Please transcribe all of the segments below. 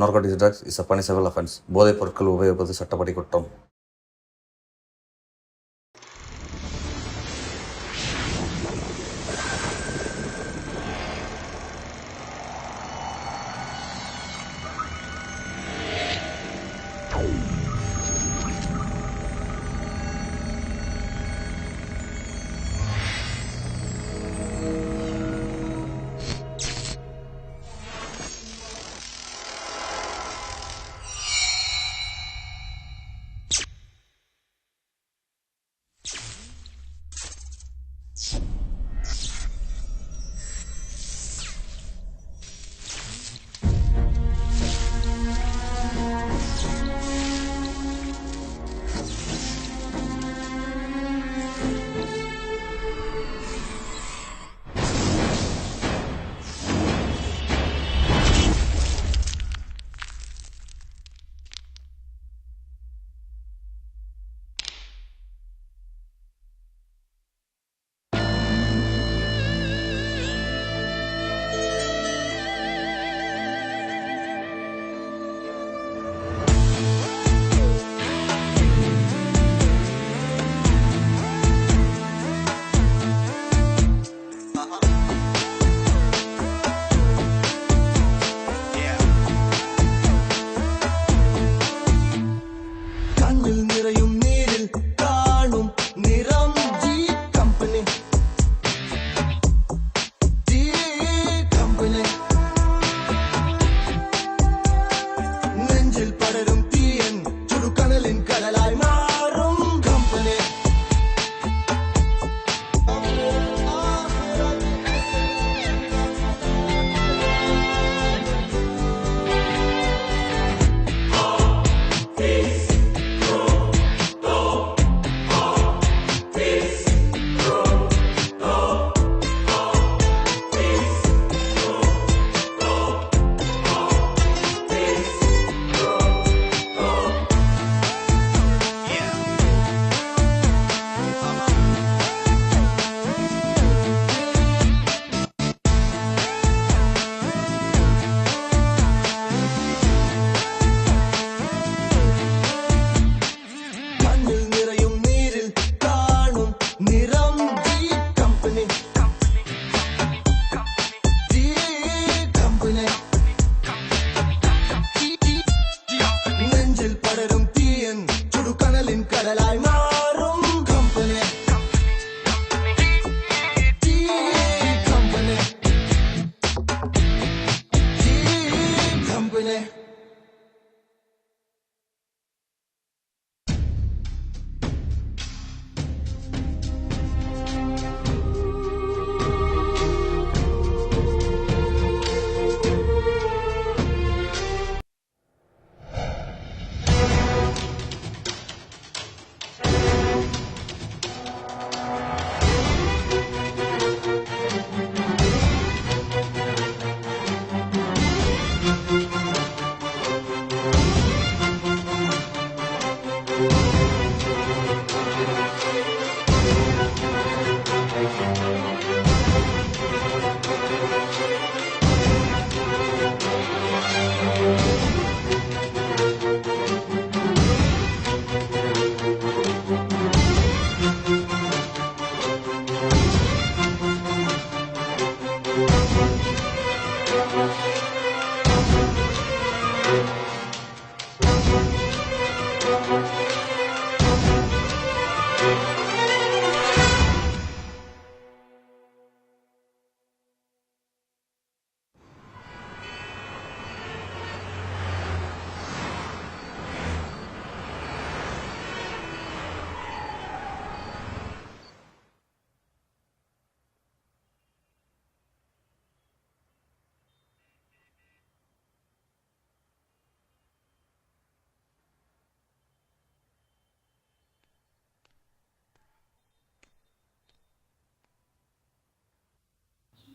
Narcotics drugs is a punishable offense. போதைப் பொருட்கள் உபயோகிப்பது சட்டப்படி குற்றம்.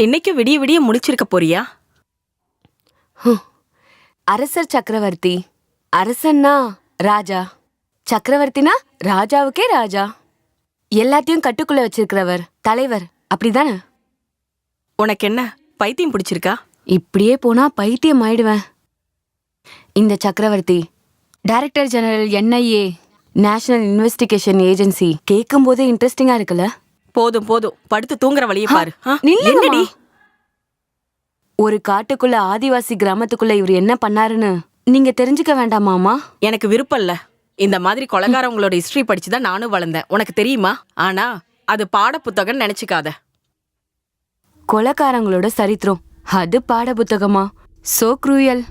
இன்னைக்கு விடிய விடிய முடிச்சிருக்க போறியா? அரசர் சக்கரவர்த்தி. அரசன்னா ராஜா, சக்கரவர்த்தினா ராஜாவுக்கே ராஜா. எல்லாத்தையும் கட்டுக்குள்ள வச்சிருக்கிறவர் தலைவர், அப்படிதானே? உனக்கு என்ன பைத்தியம் பிடிச்சிருக்கா? இப்படியே போனா பைத்தியம் ஆயிடுவேன். இந்த சக்கரவர்த்தி director general NIA national investigation agency கேட்கும் போதே இன்ட்ரெஸ்டிங்கா இருக்குல்ல? போதும் போதும், படுத்து தூங்குற வழியை பாரு. நில்லுங்கம்மா. என்னடி? ஒரு காட்டுக்குள்ள ஆதிவாசி கிராமத்துக்குள்ள இவர் என்ன பண்ணாருன்னு நீங்க தெரிஞ்சுக்க வேண்டாமாமா? எனக்கு விருப்பம் இல்ல. இந்த மாதிரி கொலைகாரவங்களோட ஹிஸ்டரி படிச்சுதான் நானும் வளர்ந்தேன், உனக்கு தெரியுமா? ஆனா அது பாட புத்தகம் நினைச்சுக்காத. கொலைக்காரங்களோட சரித்திரம் அது பாட புத்தகமா? So cruel.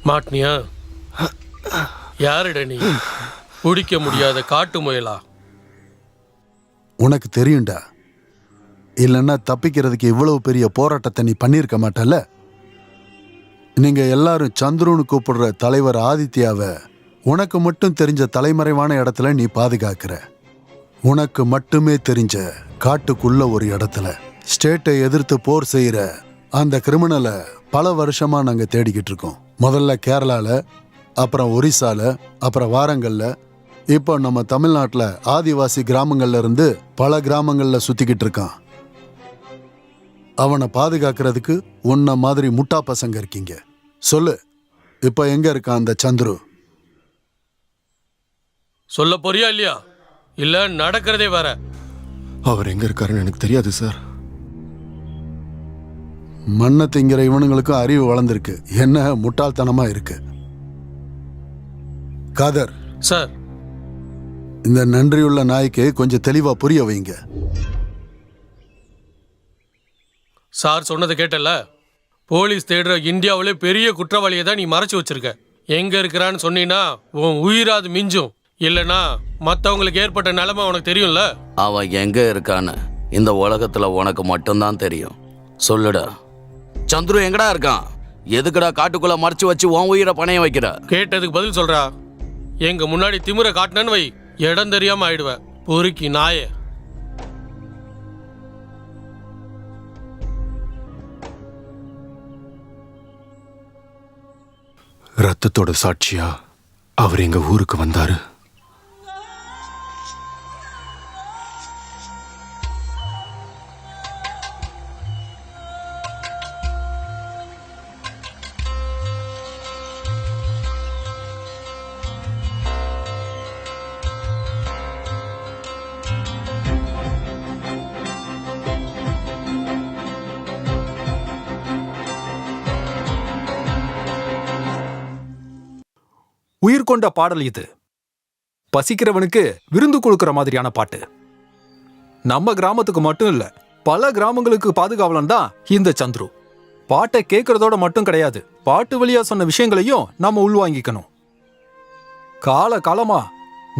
மாட்னியா? யாருட நீ? பிடிக்க முடியாத காட்டு முயலா? உனக்கு தெரியும்டா, இல்லைன்னா தப்பிக்கிறதுக்கு இவ்வளவு பெரிய போராட்டத்தை நீ பண்ணியிருக்க மாட்டல. நீங்க எல்லாரும் சந்துருன்னு கூப்பிடுற தலைவர் ஆதித்யாவை உனக்கு மட்டும் தெரிஞ்ச தலைமறைவான இடத்துல நீ பாதுகாக்கிற. உனக்கு மட்டுமே தெரிஞ்ச காட்டுக்குள்ள ஒரு இடத்துல ஸ்டேட்டை எதிர்த்து போர் செய்யற அந்த கிரிமினலை பல வருஷமா நாங்க தேடிக்கிட்டு இருக்கோம். முதல்ல கேரளால, அப்புறம் ஒரிசால, அப்புறம் வாரங்கல்ல, இப்போ நம்ம தமிழ்நாட்டில் ஆதிவாசி கிராமங்கள்ல இருந்து பல கிராமங்கள்ல சுத்திக்கிட்டு இருக்கான். அவனை பாதுகாக்கிறதுக்கு உன்ன மாதிரி முட்டா பசங்க இருக்கீங்க. சொல்லு, இப்ப எங்க இருக்கான் அந்த சந்துரு? சொல்ல போறியா இல்லையா? இல்ல நடக்கிறதே வேற. அவர் எங்க இருக்காருன்னு எனக்கு தெரியாது சார். மண்ணை திங்கிற இவனுங்களுக்கும் அறிவு வளர்ந்துருக்கு, என்ன முட்டாள்தனமா இருக்கு. காதர் சார், இந்த நன்றியுள்ள நாய்க்கு கொஞ்சம் தெளிவா புரிய வைங்க. சார் சொன்னதை கேட்டல. போலீஸ் தேடுற இந்தியாவிலே பெரிய குற்றவாளியை தான் நீ மறைச்சு வச்சிருக்க. எங்க இருக்கிறான்னு சொன்னீங்கன்னா உன் உயிராது மிஞ்சும். இல்லைன்னா மற்றவங்களுக்கு ஏற்பட்ட நிலைமை உனக்கு தெரியும்ல. அவன் எங்க இருக்கான்னு இந்த உலகத்துல உனக்கு மட்டும்தான் தெரியும். சொல்லுடா, சந்துரு எங்கடா இருக்கான்? எதுக்குடா காட்டுக்குள்ள மறைச்சு வச்சு உன் உயிரை பணைய வைக்கிற? கேட்டதுக்கு பதில் சொல்றா. எங்க முன்னாடி திமிர காட்டினு வை, இடம் தெரியாம ஆயிடுவ. பொறுக்கி நாயே. ரத்தத்தோட சாட்சியா அவர் எங்க ஊருக்கு வந்தாரு. உயிர் கொண்ட பாடல் இது. பசிக்கிறவனுக்கு விருந்து கொடுக்கிற மாதிரியான பாட்டு. நம்ம கிராமத்துக்கு மட்டும் இல்ல, பல கிராமங்களுக்கு பாதுகாவலன் தான் இந்த சந்துரு. பாட்டை கேட்கறதோட மட்டும் கிடையாது, பாட்டு வழியா சொன்ன விஷயங்களையும் நாம உள்வாங்கிக்கணும். கால காலமா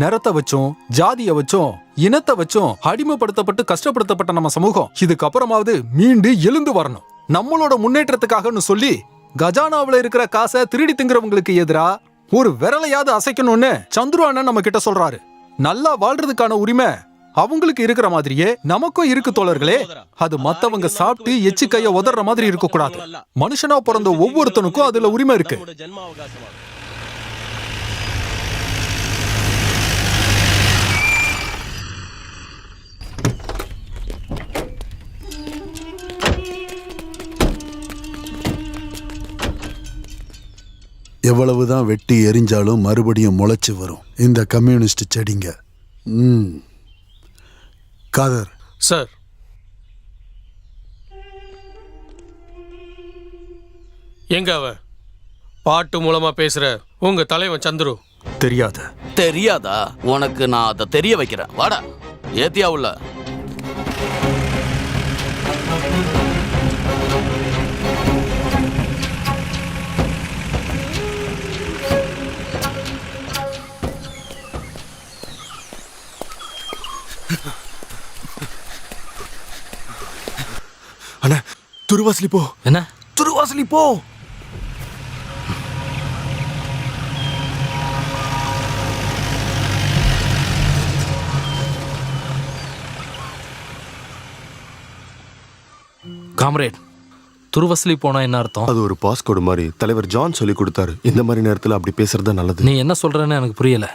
நிறத்தை வச்சும் ஜாதிய வச்சும் இனத்தை வச்சும் அடிமைப்படுத்தப்பட்டு கஷ்டப்படுத்தப்பட்ட நம்ம சமூகம் இதுக்கப்புறமாவது மீண்டு எழுந்து வரணும். நம்மளோட முன்னேற்றத்துக்காகன்னு சொல்லி கஜானாவுல இருக்கிற காசை திருடி திங்கிறவங்களுக்கு எதிரா ஒரு விரலையாவது அசைக்கணும்னு சந்துரு அண்ணன் நம்ம கிட்ட சொல்றாரு. நல்லா வாழ்றதுக்கான உரிமை அவங்களுக்கு இருக்கிற மாதிரியே நமக்கும் இருக்கு தோழர்களே. அது மத்தவங்க சாப்பிட்டு எச்சு கைய உதற மாதிரி இருக்க கூடாது. மனுஷனா பிறந்த ஒவ்வொருத்தனுக்கும் அதுல உரிமை இருக்கு. எவ்வளவுதான் வெட்டி எரிஞ்சாலும் மறுபடியும் முளைச்சு வரும் இந்த கம்யூனிஸ்ட் செடிங்க. காதர் சார், எங்க அவன் பாட்டு மூலமா பேசுற உங்க தலைவன் சந்துரு? தெரியாது. தெரியாதா? உனக்கு நான் அதை தெரிய வைக்கிறேன். வாடா, ஏத்தியா உள்ள. அண்ணா, துருவாசலி போ. என்ன? துருவாசலி போ. காம்ரேட், துருவசலி போனா என்ன அர்த்தம்? அது ஒரு பாஸ்கோடு மாதிரி தலைவர் ஜான் சொல்லி கொடுத்தாரு. இந்த மாதிரி நேரத்துல அப்படி பேசுறது நல்லது. நீ என்ன சொல்றன்னு எனக்கு புரியல.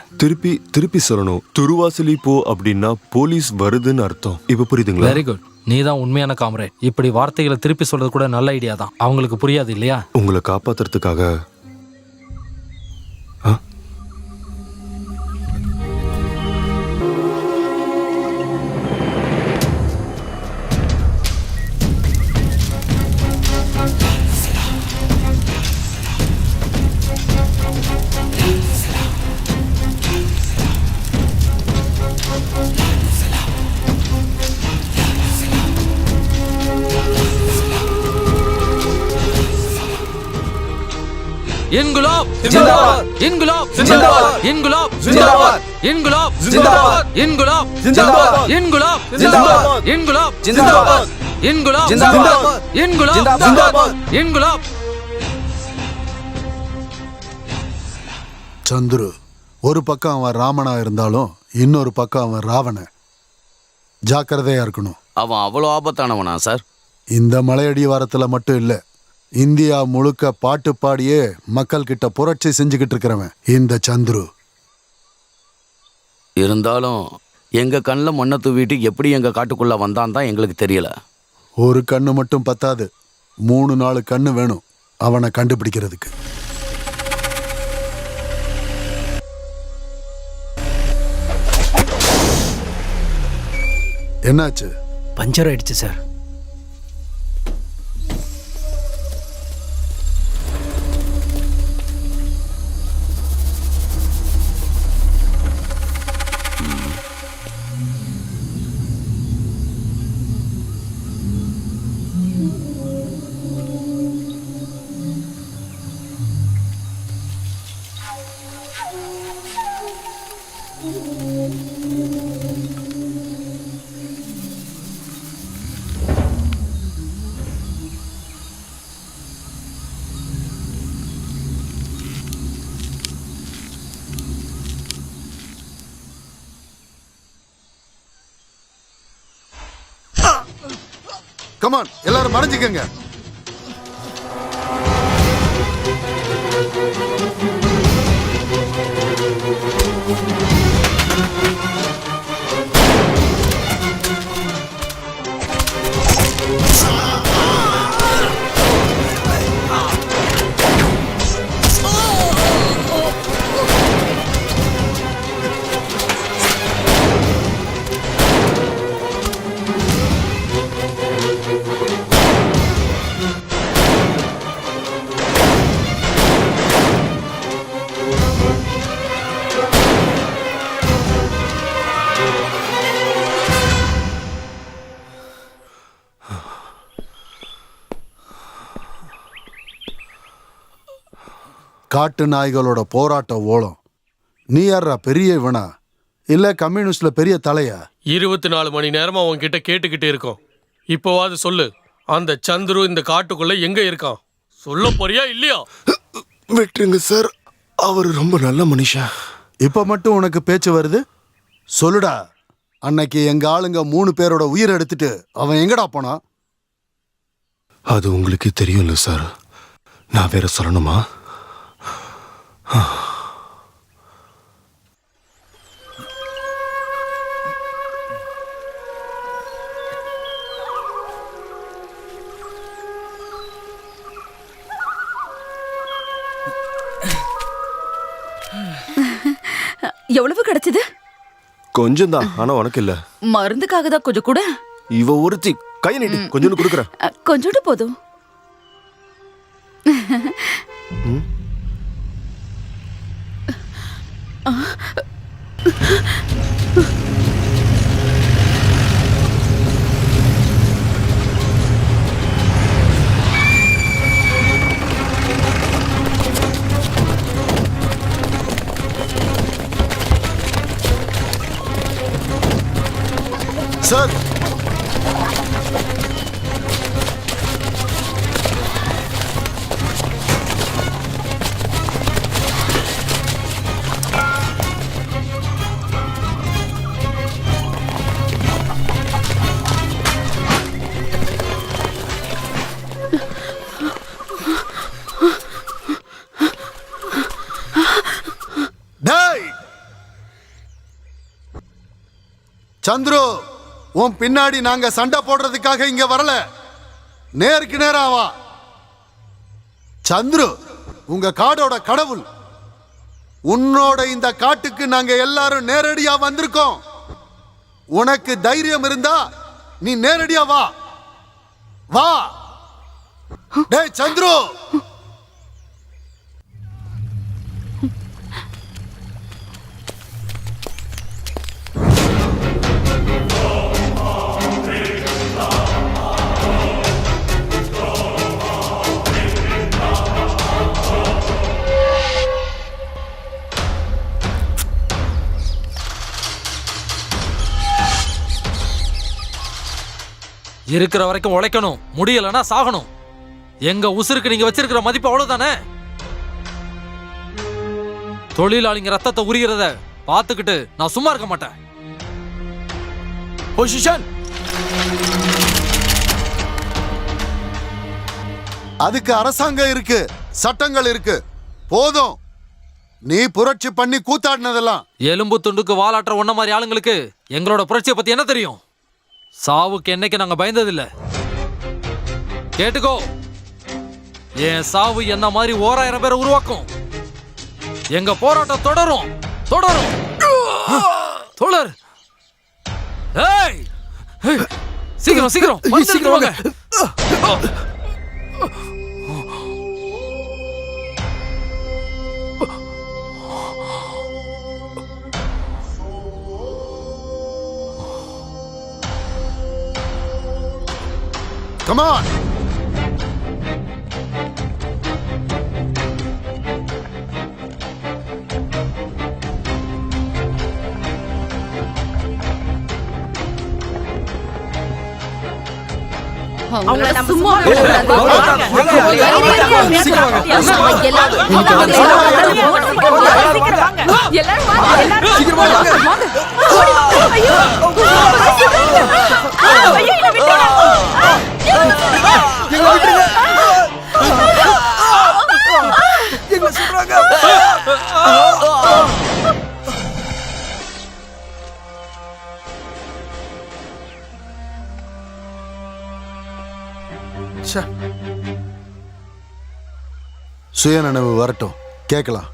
திருப்பி சொல்லணும். துருவாசலி போ அப்படின்னா போலீஸ் வருதுன்னு அர்த்தம். இப்ப புரியுதுங்களா? Very good. நீ தான் உண்மையான காம்ரேட். இப்படி வார்த்தைகளை திருப்பி சொல்றது கூட நல்ல ஐடியா தான். அவங்களுக்கு புரியாது இல்லையா? உங்களை காப்பாத்துறதுக்காக. இன்குலாப் ஜிந்தாபாத்! இன்குலாப் ஜிந்தாபாத்! இன்குலாப் ஜிந்தாபாத்! இன்குலாப் ஜிந்தாபாத்! இன்குலாப் ஜிந்தாபாத்! இன்குலாப் ஜிந்தாபாத்! இன்குலாப் ஜிந்தாபாத்! இன்குலாப் ஜிந்தாபாத்! இன்குலாப் ஜிந்தாபாத்! இன்குலாப். சந்துரு, ஒரு பக்கம் அவன் ராமனா இருந்தாலும் இன்னொரு பக்கம் அவன் ராவணன். ஜாக்கிரதையா இருக்கணும். அவன் அவ்வளோ ஆபத்தானவனா சார்? இந்த மலையடி வாரத்துல மட்டும் இல்ல, இந்தியா முழுக்க பாட்டு பாடியே மக்கள் கிட்ட புரட்சி செஞ்சுக்கிட்டு இருக்கிறவன் இந்த சந்துரு. இருந்தாலும் எங்க கண்ணில் மண்ணை தூவிட்டு எப்படி எங்க காட்டுக்குள்ள வந்தான் தான் எங்களுக்கு தெரியல. ஒரு கண்ணு மட்டும் பத்தாது, 3-4 கண்ணு வேணும் அவனை கண்டுபிடிக்கிறதுக்கு. என்னாச்சு? பஞ்சர் ஆயிடுச்சு சார். கமான், எல்லாரும் மறைஞ்சிக்கங்க. காட்டு நாய்களோட போராட்ட ஓலம். நீ யாரா, பெரிய இவனா இல்ல கம்யூனிஸ்ட்ல பெரிய தலையா? 24 மணி நேரமா உன்கிட்ட கேட்டுக்கிட்டே இருக்கோம். இப்போவாது சொல்லு, அந்த சந்துரு இந்த காட்டுக்குள்ள எங்க இருக்கான்? சொல்ல போறியா இல்லையா? விட்டுருங்க சார், அவர் ரொம்ப நல்ல மனுஷன். இப்ப மட்டும் உனக்கு பேச்சு வருது? சொல்லுடா. அன்னைக்கு எங்க ஆளுங்க 3 பேரோட உயிர் எடுத்துட்டு அவன் எங்கடா போனா? அது உங்களுக்கு தெரியும்ல சார், நான் வேற சொல்லணுமா? எவ்வளவு கிடைச்சது? கொஞ்சம் தான், ஆனா உனக்கு இல்ல. மருந்துக்காக தான் கொஞ்சம் கூட. இவ ஒருத்தி கை நீட்டி கொஞ்சோண்டு கொடுக்குறேன். கொஞ்சோண்டு போதும். சார், டேய் சந்துரு, உன் பின்னாடி நாங்க சண்டை போடுறதுக்காக இங்க வரல, நேருக்கு நேரா வா. சந்துரு உங்க காடோட கடவுள். உன்னோட இந்த காட்டுக்கு நாங்க எல்லாரும் நேரடியா வந்திருக்கோம். உனக்கு தைரியம் இருந்தா நீ நேரடியா வா. வா. டேய் சந்துரு. இருக்கிற வரைக்கும் உழைக்கணும், முடியலன்னா சாகணும். எங்க உசுருக்கு நீங்க வச்சிருக்கிற மதிப்பு அவ்வளவுதானே? தொழிலாளிங்க ரத்தத்தை உரிகிறத பார்த்துக்கிட்டு நான் சும்மா இருக்க மாட்டேன். பொசிஷன். அதுக்கு அரசாங்கம் இருக்கு, சட்டங்கள் இருக்கு. போதும், நீ புரட்சி பண்ணி கூத்தாடினதெல்லாம். எலும்பு துண்டுக்கு வாலாற்ற ஒன்ன மாதிரி ஆளுங்களுக்கு எங்களோட புரட்சியை பத்தி என்ன தெரியும்? சாவுக்கு என்னைக்கு நாங்க பயந்ததில்ல. கேட்டுக்கோ, என் சாவு என்ன மாதிரி 1000 பேரை உருவாக்கும். எங்க போராட்டம் தொடரும் தொடரும். தொடர். ஏய், சீக்கிரம் சீக்கிரம் சீக்கிரம் வாங்க. Come on. அவங்கள நம்ம சும்மா சுயநினைவு வரட்டும், கேட்கலாம்.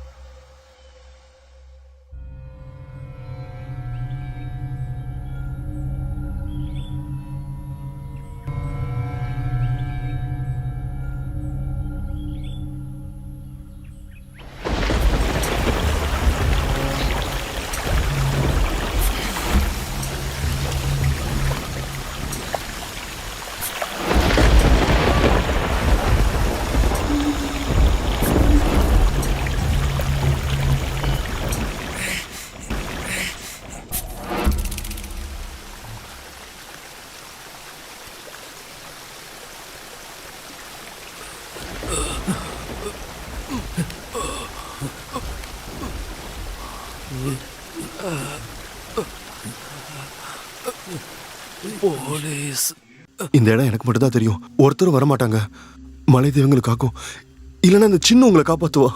போலீஸ். இந்த இடம் எனக்கு மட்டும் தான் தெரியும். ஒருத்தரும் வரமாட்டாங்க. மலை தெய்வங்களை காக்கும், இல்லைன்னா இந்த சின்ன உங்களை காப்பாத்துவா.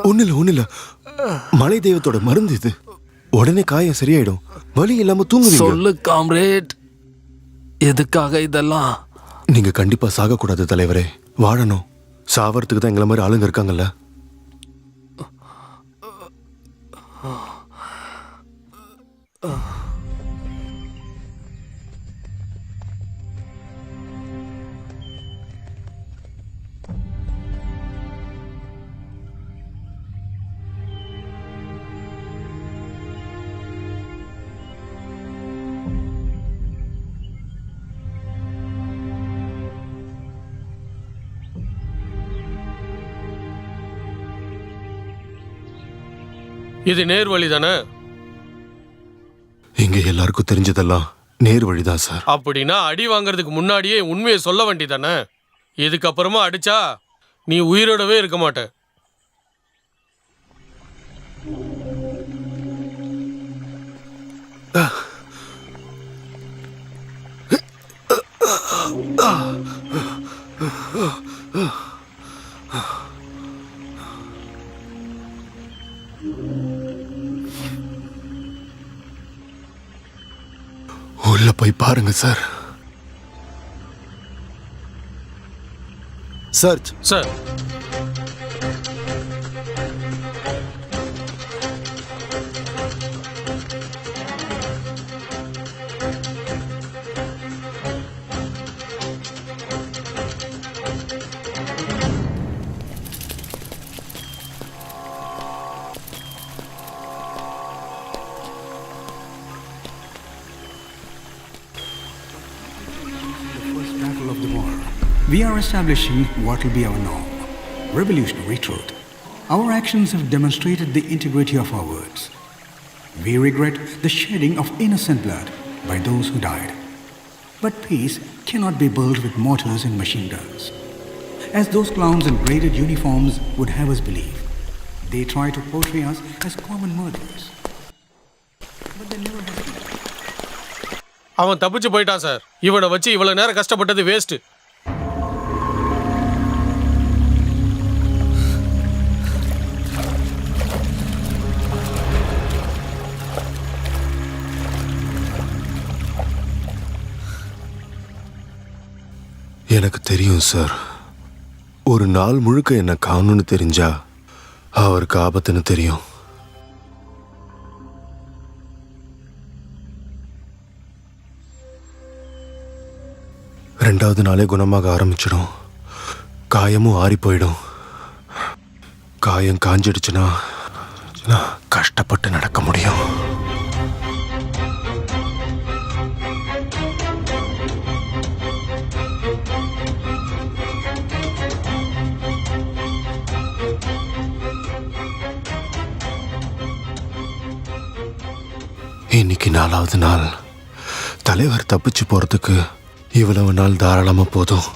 ஒண்ணு இல்ல மலை தெய்வத்தோட மருந்து இது. உடனே காயம் சரியாயிடும். வலி இல்லாம தூங்குவீங்க. சொல்லு காம்ரேட், எதுக்காக இதெல்லாம்? நீங்க கண்டிப்பா சாகக்கூடாது தலைவரே, வாழணும். சாவறதுக்கு தான் எங்களை மாதிரி ஆளுங்க இருக்காங்கல்ல. இது நேர் வழி தானே? இங்க எல்லாருக்கும் தெரிஞ்சதெல்லாம் நேர் வழிதான் சார். அப்படின்னா அடி வாங்குறதுக்கு முன்னாடியே உண்மையை சொல்ல வேண்டியதானே? இதுக்கப்புறமா அடிச்சா நீ உயிரோடவே இருக்க மாட்ட. உள்ள போய் பாருங்க sir. Church. Sir, We are establishing what will be our norm, revolutionary truth. Our actions have demonstrated the integrity of our words. We regret the shedding of innocent blood by those who died. But peace cannot be built with mortars and machine guns. As those clowns in braided uniforms would have us believe, they try to portray us as common murderers. But they never have been. அவன் தப்பிச்சு போயிட்டான் sir. இவனை வச்சு இவ்வளவு நேரம் கஷ்டப்பட்டது waste. எனக்கு தெரியும் சார். ஒரு நாள் முழுக்க என்ன காணும்னு தெரிஞ்சா அவருக்கு ஆபத்துன்னு தெரியும். ரெண்டாவது நாளே குணமாக ஆரம்பிச்சிடும். காயமும் ஆறி போயிடும். காயம் காஞ்சிடுச்சுன்னா நான் கஷ்டப்பட்டு நடக்க முடியும். இன்னைக்கு 4வது நாள். தலைவர் தப்பிச்சு போறதுக்கு இவ்வளவு நாள் தாராளமா போதும்.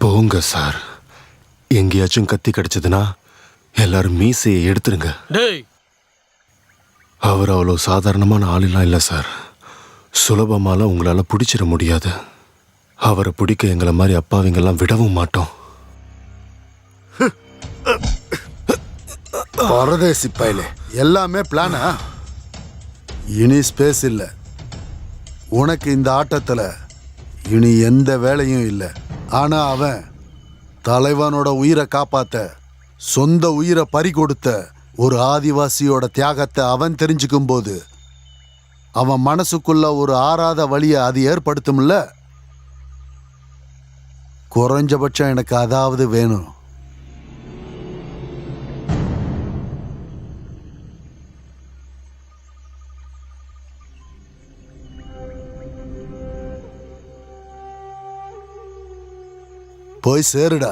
போங்க சார். எங்கேயாச்சும் கத்தி கிடைச்சதுன்னா எல்லாரும் மீசையை எடுத்துருங்க. டேய், அவர் அவ்வளோ சாதாரணமான ஆளெல்லாம் இல்லை சார். சுலபமாலாம் உங்களால் பிடிச்சிட முடியாது. அவரை பிடிக்க எங்களை மாதிரி அப்பாவிங்கெல்லாம் விடவும் மாட்டோம். பரதேசி பையலே, எல்லாமே பிளானா? இனி ஸ்பேஸ் இல்லை. உனக்கு இந்த ஆட்டத்தில் இனி எந்த வேலையும் இல்லை. ஆனா அவன் தலைவனோட உயிரை காப்பாத்த சொந்த உயிரை பறி கொடுத்த ஒரு ஆதிவாசியோட தியாகத்தை அவன் தெரிஞ்சுக்கும் போது அவன் மனசுக்குள்ள ஒரு ஆறாத வழியை அது ஏற்படுத்தும்ல. குறைஞ்சபட்சம் எனக்கு அதாவது வேணும். போய் சேருடா.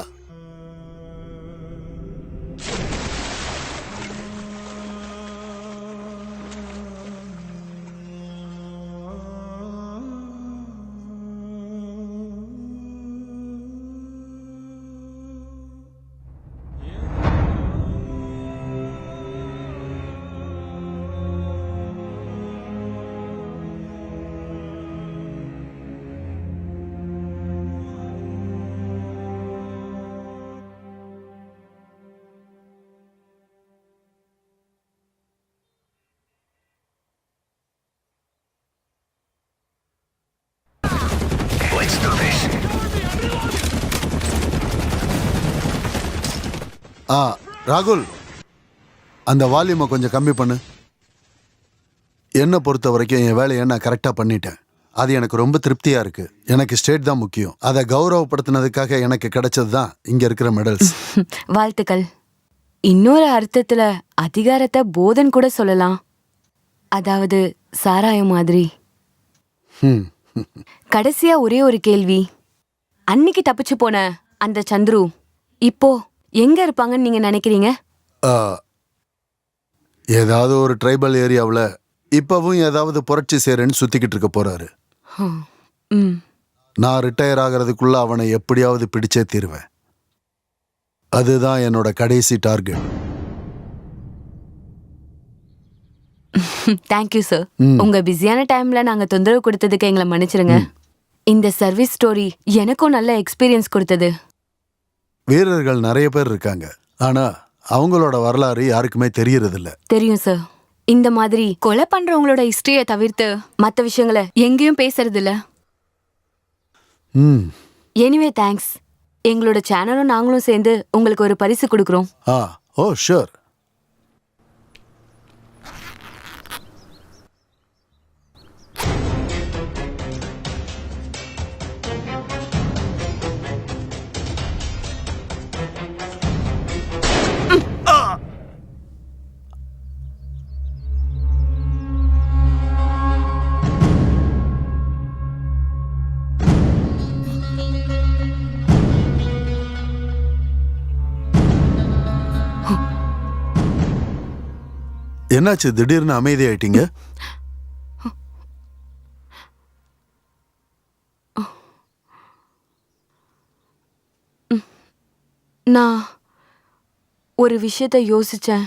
ராகுல், அந்த வால்யூமை கொஞ்சம் கம்மி பண்ணு. என்னை பொறுத்த வரைக்கும் என் வேலையை நான் கரெக்டாக பண்ணிட்டேன். அது எனக்கு ரொம்ப திருப்தியாக இருக்கு. எனக்கு ஸ்டேட் தான் முக்கியம். அதை கௌரவப்படுத்தினதுக்காக எனக்கு கிடைச்சது தான் இங்கே இருக்கிற மெடல்ஸ். வாழ்த்துக்கள். இன்னொரு அர்த்தத்துல அதிகாரத்தை போதன் கூட சொல்லலாம். அதாவது சாராயம் மாதிரி. கடைசியா ஒரே ஒரு கேள்வி. அன்னைக்கு தப்பிச்சு போன அந்த சந்துரு இப்போ எங்க இருப்பாங்கன்னு நீங்க நினைக்கிறீங்க? ஏதாவது ஒரு ட்ரைபல் ஏரியாவில் இப்பவும் ஏதாவது புரட்சி சேருன்னு சுத்திக்கிட்டு இருக்க போறாரு. நான் ரிட்டையர் ஆகிறதுக்குள்ள அவனை எப்படியாவது பிடிச்சே தீருவேன். அதுதான் என்னோட கடைசி டார்கெட். Thank you sir. உங்க பிஸியான டைம்ல நாங்க தொந்தரவு கொடுத்ததுக்கு எங்களை மன்னிச்சிருங்க. இந்த சர்வீஸ் ஸ்டோரி எனக்கும் நல்ல எக்ஸ்பீரியன்ஸ் கொடுத்தது. வீரர்கள் நிறைய பேர் இருக்காங்க, ஆனா அவங்களோட வரலாறு யாருக்குமே தெரியறதில்ல. தெரியும் சார். இந்த மாதிரி கொலை பண்றவங்களோட ஹிஸ்டரியை தவிர்த்து மற்ற விஷயங்களை எங்கேயும் பேசுறது இல்ல. Anyway thanks. எங்களோட சேனலும் நாங்களும் சேர்ந்து உங்களுக்கு ஒரு பரிசு கொடுக்குறோம். ஓ ஷூர். என்னாச்சு, திடீர்னு அமைதி ஆயிட்டீங்க? நான் ஒரு விஷயத்த யோசிச்சேன்.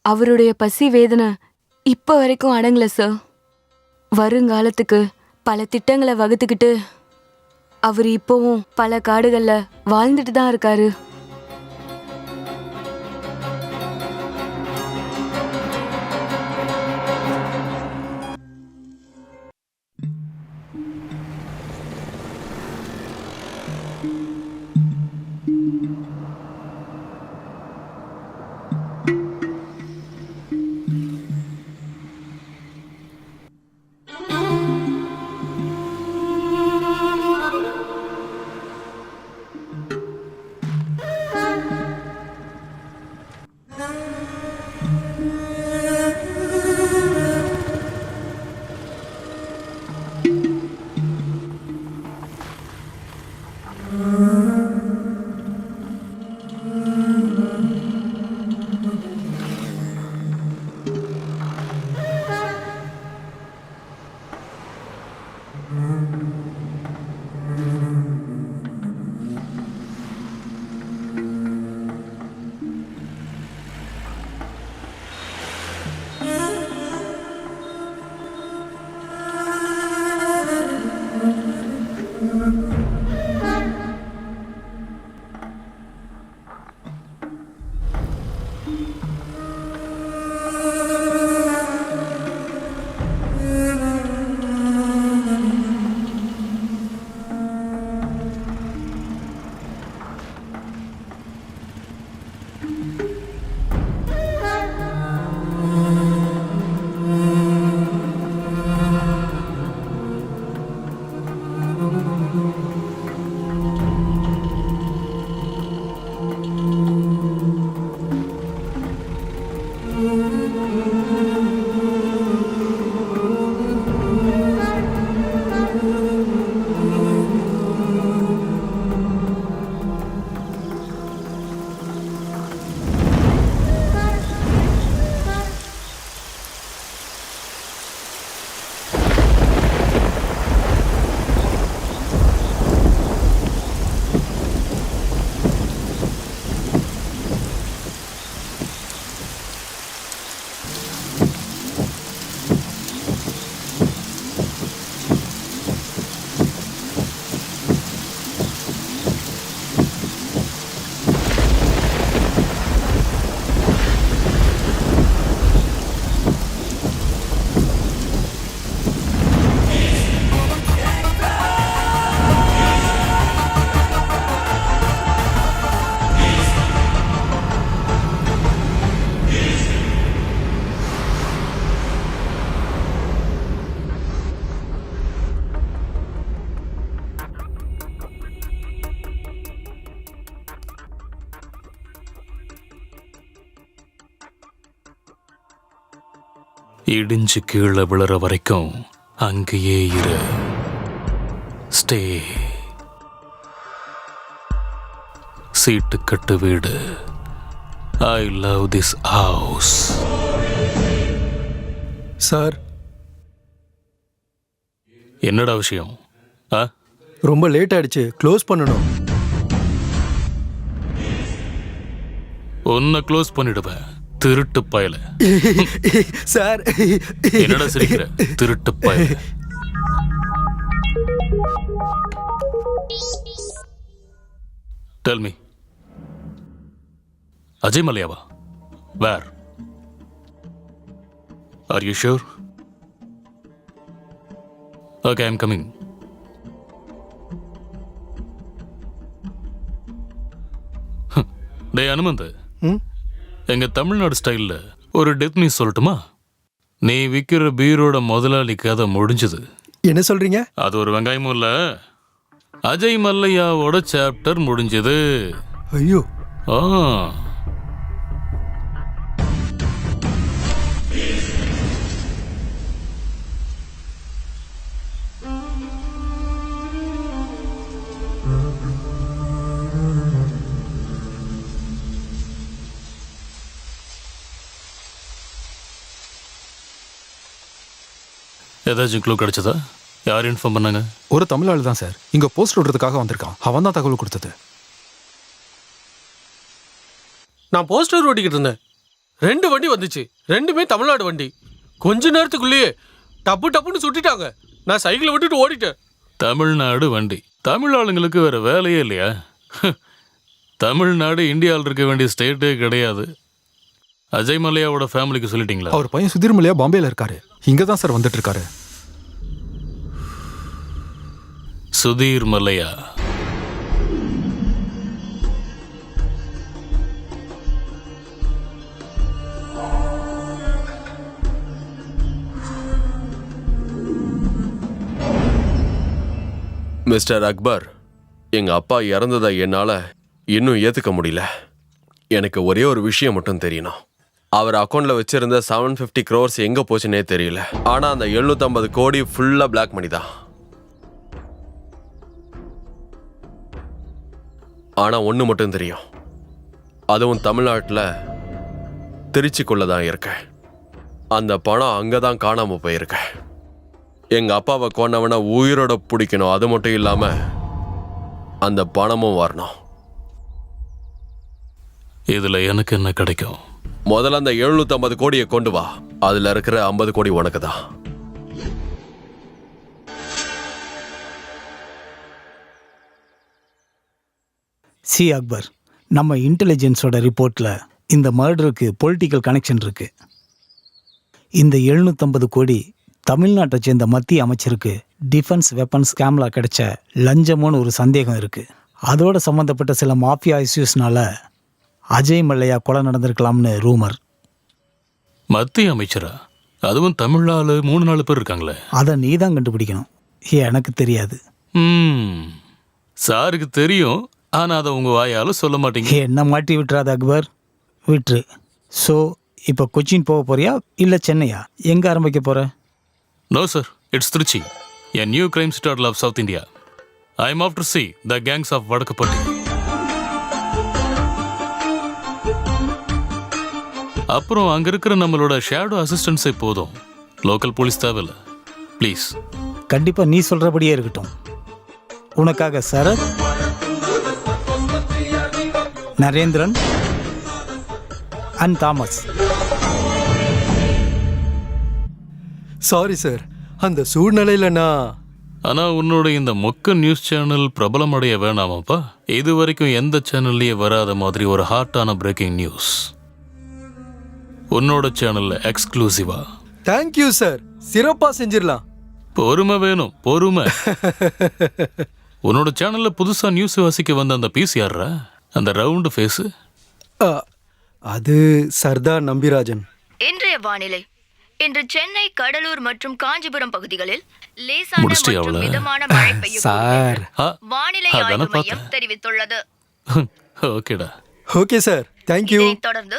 அவருடைய பசி வேதனை இப்ப வரைக்கும் அடங்கல சார். வருங்காலத்துக்கு பல திட்டங்களை வகுத்துக்கிட்டு அவர் இப்பவும் பல காடுகள்ல வாழ்ந்துட்டு தான் இருக்காரு. இடிஞ்சு கீழே விழுற வரைக்கும் அங்கேயே இரு. ஸ்டே. சீட்டு கட்டு வீடு. I love this house. Sir, என்னடா விஷயம்? ரொம்ப லேட் ஆயிடுச்சு, க்ளோஸ் பண்ணணும். உன்னை க்ளோஸ் பண்ணிடுவேன், திருட்டு பயல. சார், என்னடா சிரிக்கிற? திருட்டு பயல. Tell me. Ajay மல்லையாவா? Where? Are you sure? Okay, I'm coming. டேய் அனுமந்த், எங்க தமிழ்நாடு ஸ்டைல்ல ஒரு டெத் நியூஸ் சொல்லட்டுமா? நீ விற்கிற பீரோட முதலாளி கதை முடிஞ்சது. என்ன சொல்றீங்க? அது ஒரு வெங்காயமும் இல்ல, அஜய் மல்லையாவோட சாப்டர் முடிஞ்சது. ஐயோ. ஏதாச்சும் க்ளூ கிடைச்சதா? யார் இன்ஃபார்ம் பண்ணாங்க? ஒரு தமிழாளு தான் சார், இங்க போஸ்ட் விடுறதுக்காக வந்திருக்கான். அவன் தான் தகவல் கொடுத்தது. நான் போஸ்டர் ஓட்டிக்கிட்டு இருந்தேன், 2 வண்டி வந்துச்சு, 2மே தமிழ்நாடு வண்டி. கொஞ்ச நேரத்துக்குள்ளேயே டப்பு டப்புன்னு சுட்டிட்டாங்க. நான் சைக்கிளை விட்டுட்டு ஓடிட்டேன். தமிழ்நாடு வண்டி. தமிழ் ஆளுங்களுக்கு வேற வேலையே இல்லையா? தமிழ்நாடு இந்தியாவில் இருக்க வேண்டிய ஸ்டேட்டே கிடையாது. அஜய் மல்லையாவோட ஃபேமிலிக்கு சொல்லிட்டீங்களா? அவர் பையன் சுதீர் மல்லையா பாம்பேல இருக்காரு, இங்க தான் சார் வந்துட்டு இருக்காரு. சுதீர் மல்லையா? மிஸ்டர் அக்பர், எங்க அப்பா இறந்ததை என்னால இன்னும் ஏத்துக்க முடியல. எனக்கு ஒரே ஒரு விஷயம் மட்டும் தெரியணும். அவர் அக்கௌண்ட்ல வச்சிருந்த 750 crores எங்க போச்சுன்னே தெரியல. ஆனா அந்த 750 கோடி ஃபுல்லா பிளாக் மணி தான். ஆனா ஒண்ணு மட்டும் தெரியும், அதுவும் தமிழ்நாட்டில் திருச்சிக்குள்ள தான் இருக்க. அந்த பணம் அங்கதான் காணாம போயிருக்க. எங்க அப்பாவை கொன்னவனை உயிரோட பிடிக்கணும். அது மட்டும் இல்லாம அந்த பணமும் வரணும். இதுல எனக்கு என்ன கிடைக்கும்? முதல்ல அந்த 750 கோடியை கொண்டு வா. அதுல இருக்கிற 50 கோடி உனக்கு தான். சி அக்பர், நம்ம இன்டெலிஜென்ஸோட ரிப்போர்ட்ல இந்த மர்டருக்கு பொலிட்டிக்கல் கனெக்ஷன் இருக்கு. இந்த 750 கோடி தமிழ்நாட்டை சேர்ந்த மத்திய அமைச்சருக்கு டிஃபென்ஸ் வெப்பன்ஸ் ஸ்கேம்ல கிடைச்ச லஞ்சமோன்னு ஒரு சந்தேகம் இருக்கு. அதோட சம்பந்தப்பட்ட சில மாஃபியா இஷ்யூஸ்னால அஜய் மல்லையா கொலை நடந்திருக்கலாம்னு ரூமர். மத்திய அமைச்சரா? அதுவும் தமிழ்நாடு 3-4 பேர் இருக்காங்களே. அதை நீ தான் கண்டுபிடிக்கணும், எனக்கு தெரியாது. சாருக்கு தெரியும், ஆனா அதை உங்க வாயால சொல்ல மாட்டீங்க. என்ன மாட்டி விட்டுறாத அக்பர், விட்டுரு. ஸோ இப்போ கொச்சின் போக போறியா இல்லை சென்னையா? எங்கே ஆரம்பிக்க போற? No sir, it's Trichy, a new crime citadel of South India. I am off to see the gangs of Vadakkupatti. அப்புறம் அங்க இருக்கிற நம்மளோட ஷேடோ அசிஸ்டன்ஸே போதும், லோக்கல் போலீஸ் தேவையில்ல. ப்ளீஸ். கண்டிப்பாக நீ சொல்கிறபடியே இருக்கட்டும். உனக்காக Sarath, Narendran and Thomas. Sorry sir, அந்த சூழ்நிலையில நான். ஆனா உன்னோட இந்த மொக்க நியூஸ் சேனல் பிரபலமடைய வேணாமாப்பா? இது வரைக்கும் எந்த சேனல்லயே வராத மாதிரி ஒரு ஹாட்டான பிரேக்கிங் நியூஸ் உன்னோட சேனல்ல எக்ஸ்க்ளூசிவா. தேங்க்யூ சார், சிறப்பா செஞ்சிடலாம். பொறுமை வேணும், பொறுமை. உன்னோட சேனல்ல புதுசா நியூஸ் வாசிக்க வந்த அந்த பீஸ் யாரா? அந்த ரவுண்டு ஃபேஸ்? அது சர்தார் நம்பிராஜன். இன்றைய வானிலை. இன்று சென்னை, கடலூர் மற்றும் காஞ்சிபுரம் பகுதிகளில் முடிச்சிட்டியா அவள? மிதமான மழை பெய்யும் சார். வானிலை ஆய்வு மையம் தெரிவித்துள்ளது. ஓகேடா. Okay sir, thank you. இதைத் தொடர்ந்து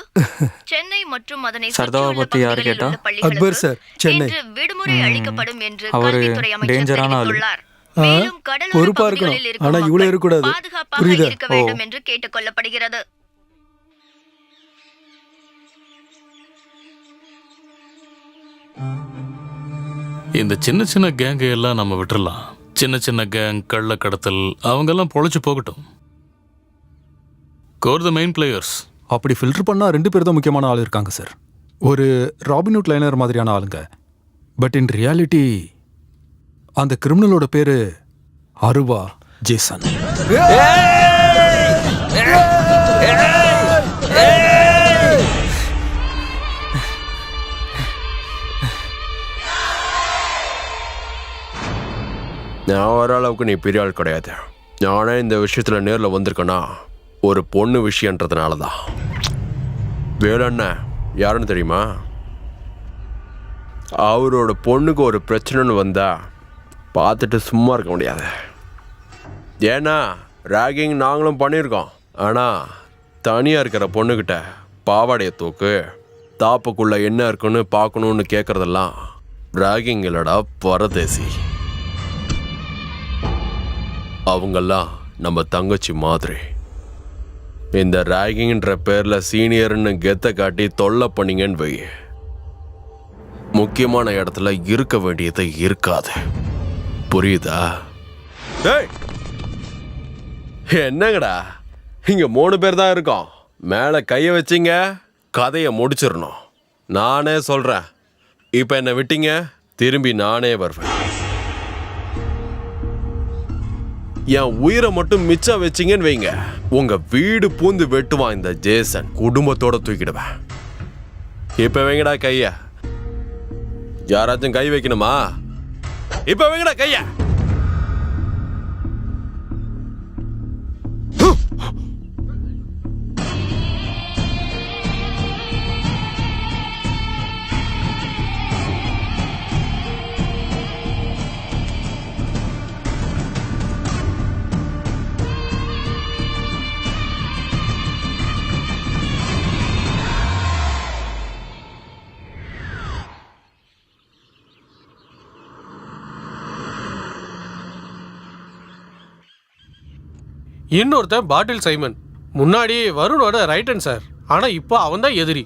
சென்னை மற்றும் அதனை சர்தாவை சுற்றியுள்ள பத்தி யார் பகுதிகளில் கேட்டா? உள்ள பள்ளிகளுக்கு அக்பர் சார், சென்னை. இன்று விடுமுறை அளிக்கப்படும் என்று அவரு கல்வித்துறை அமைச்சர் டேஞ்சரான ஆளு. தெரிவித்துள்ளார். மேலும் கடலோர பொறுப்பா பகுதிகளில் இருக்கணும், இருக்கும் ஆனா இவ்வளவு மக்கள் இருக்கக்கூடாது. பாதுகாப்பாக புரியுதா? இருக்க வேண்டும் என்று கேட்டுக் கொள்ளப்படுகிறது. இந்த சின்ன சின்ன கேங்கை எல்லாம் நம்ம விட்டுறலாம். சின்ன சின்ன கேங், கள்ள கடத்தல், அவங்கெல்லாம் பொழைச்சு போகட்டும். Core the main players. அப்படி ஃபில்டர் பண்ணா 2 பேர் தான் முக்கியமான ஆள் இருக்காங்க சார். ஒரு ராபின்ஹுட் லைனர் மாதிரியான ஆளுங்க. பட் இன் ரியாலிட்டி அந்த கிரிமினலோட பேரு அருவா ஜேசன். நான் ஓரளவுக்கு நீ பெரிய ஆள் கிடையாது. நானே இந்த விஷயத்துல நேரில் வந்திருக்கேன்னா ஒரு பொண்ணு விஷயன்றதுனால தான். வேலண்ண யாருன்னு தெரியுமா? அவரோட பொண்ணுக்கு ஒரு பிரச்சனைன்னு வந்தா பார்த்துட்டு சும்மா இருக்க முடியாது. ஏன்னா ராகிங் நாங்களும் பண்ணியிருக்கோம். ஆனால் தனியாக இருக்கிற பொண்ணுக்கிட்ட பாவாடைய தூக்கு, தாப்புக்குள்ளே என்ன இருக்குன்னு பார்க்கணுன்னு கேட்குறதெல்லாம் ராகிங் இல்லடா, பரதேசி. அவங்கெல்லாம் நம்ம தங்கச்சி மாதிரி. இந்த ராகிங்ன்ற பேரில் சீனியர்னு கெத்த காட்டி தொல்லை பண்ணிங்கன்னு வை, முக்கியமான இடத்துல இருக்க வேண்டியது இருக்காது. புரியுதா? என்னங்கடா, இங்க 3 பேர் தான் இருக்கோம். மேலே கையை வச்சிங்க, கதையை முடிச்சிடணும். நானே சொல்றேன், இப்போ என்னை விட்டீங்க, திரும்பி நானே வருவேன். என் உயிரை மட்டும் மிச்சம் வச்சிங்கன்னு வைங்க, உங்க வீடு பூந்து வெட்டுவான் இந்த ஜேசன். குடும்பத்தோட தூக்கிடுவேன். இப்ப வைங்கடா கைய. யாராச்சும் கை வைக்கணுமா? இப்ப வைங்கடா கைய. இன்னொருத்தன் பாட்டில் சைமன். முன்னாடி வருணோட ரைட் ஹேண்ட் சார். ஆனா இப்போ அவன் தான் எதிரி.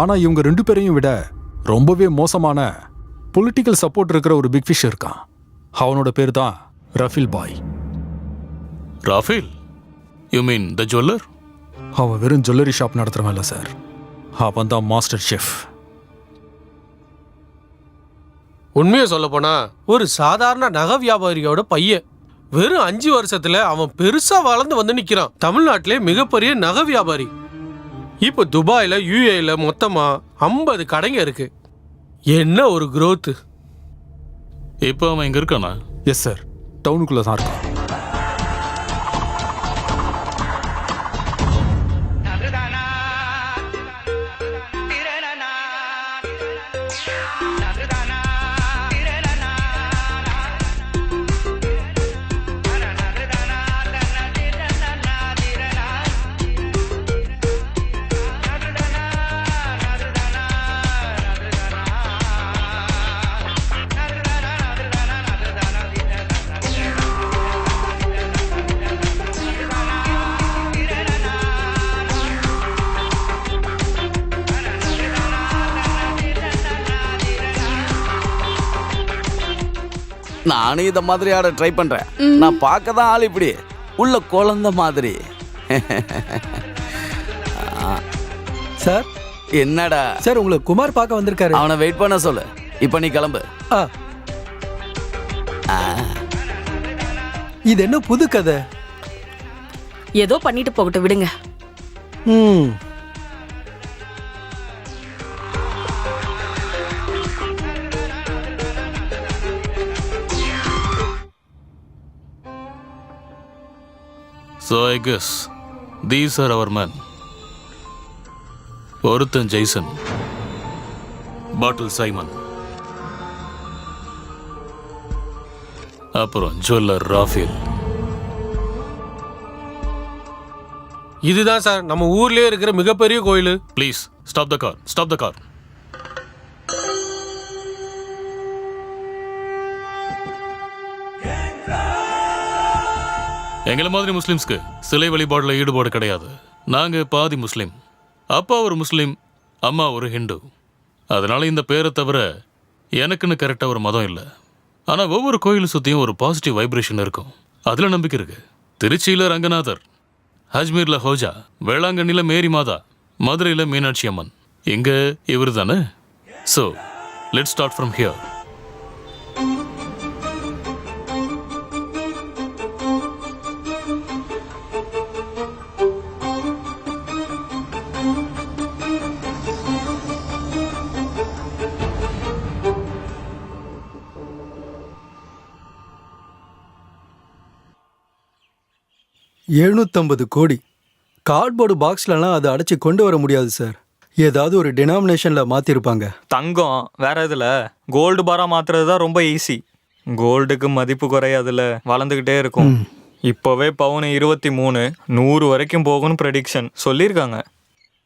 ஆனா இவங்க 2 பேரையும் விட ரொம்பவே மோசமான பொலிட்டிக்கல் சப்போர்ட் இருக்கிற ஒரு பிக் ஃபிஷ் இருக்கான். அவனோட பேர் தான் Rafeel Bhai. Raphael? You mean the jeweller? அவன் வெறும் ஜுவல்லரி ஷாப் நடத்துறவன் இல்லை சார், அவன் தான் மாஸ்டர் ஷெஃப். உண்மையை சொல்ல போனா ஒரு சாதாரண நகை வியாபாரியோட பையன் வெறும் 5 வருஷத்துல அவன் பெருசா வளர்ந்து வந்து நிக்கிறான். தமிழ்நாட்டிலே மிகப்பெரிய நகை வியாபாரி. இப்போ துபாயில யுஏல மொத்தமா 50 கடைங்க இருக்கு. என்ன ஒரு growth. இப்போ அவன் இங்க இருக்கானா? எஸ் சார், டவுனுக்குள்ளே தான் இருக்கான். நானும் இத மாதிரி ஆட ட்ரை பண்றேன். நான் பார்க்க தான் ஆள் இப்படி உள்ள குழந்தை மாதிரி. சார் என்னடா சார், உங்களை குமார் பார்க்க வந்திருக்காரு. அவனை வெயிட் பண்ண சொல்லு. இப்ப நீ கிளம்பு. இது என்ன புது கதை? ஏதோ பண்ணிட்டு போகட்டும், விடுங்க. So I guess these are our men. ஒருத்தன் ஜெய்சன், பாட்டில் சைமன், அப்புறம் ஜுவல்லர் ராஃபேல். இதுதான் சார் நம்ம ஊர்லயே இருக்கிற மிகப்பெரிய கோயில். Please stop the car, stop the car. எங்களை மாதிரி முஸ்லிம்ஸ்க்கு சிலை வழிபாடுல ஈடுபாடு கிடையாது. நாங்க பாதி முஸ்லிம். அப்பா ஒரு முஸ்லிம், அம்மா ஒரு ஹிந்து. அதனால இந்த பேரை தவிர எனக்குன்னு கரெக்டாக ஒரு மதம் இல்லை. ஆனால் ஒவ்வொரு கோயிலை சுற்றியும் ஒரு பாசிட்டிவ் வைப்ரேஷன் இருக்கும். அதில் நம்பிக்கை இருக்கு. திருச்சியில் ரங்கநாதர், அஜ்மீரில் ஹோஜா, வேளாங்கண்ணியில் மேரி மாதா, மதுரையில் மீனாட்சி அம்மன். இங்கே இவர் தானே? So let's start from here. $750 கோடி கார்ட்போர்டு பாக்ஸ்லலாம் அதை அடைச்சி கொண்டு வர முடியாது சார். ஏதாவது ஒரு டினாமினேஷனில் மாற்றிருப்பாங்க. தங்கம் வேற இதில் கோல்டு பாராக மாற்றுறது தான் ரொம்ப ஈஸி. கோல்டுக்கு மதிப்பு குறையாதுல, வளர்ந்துக்கிட்டே இருக்கும். இப்போவே பவுன் 23, 100 வரைக்கும் போகும்னு ப்ரெடிக்ஷன் சொல்லியிருக்காங்க.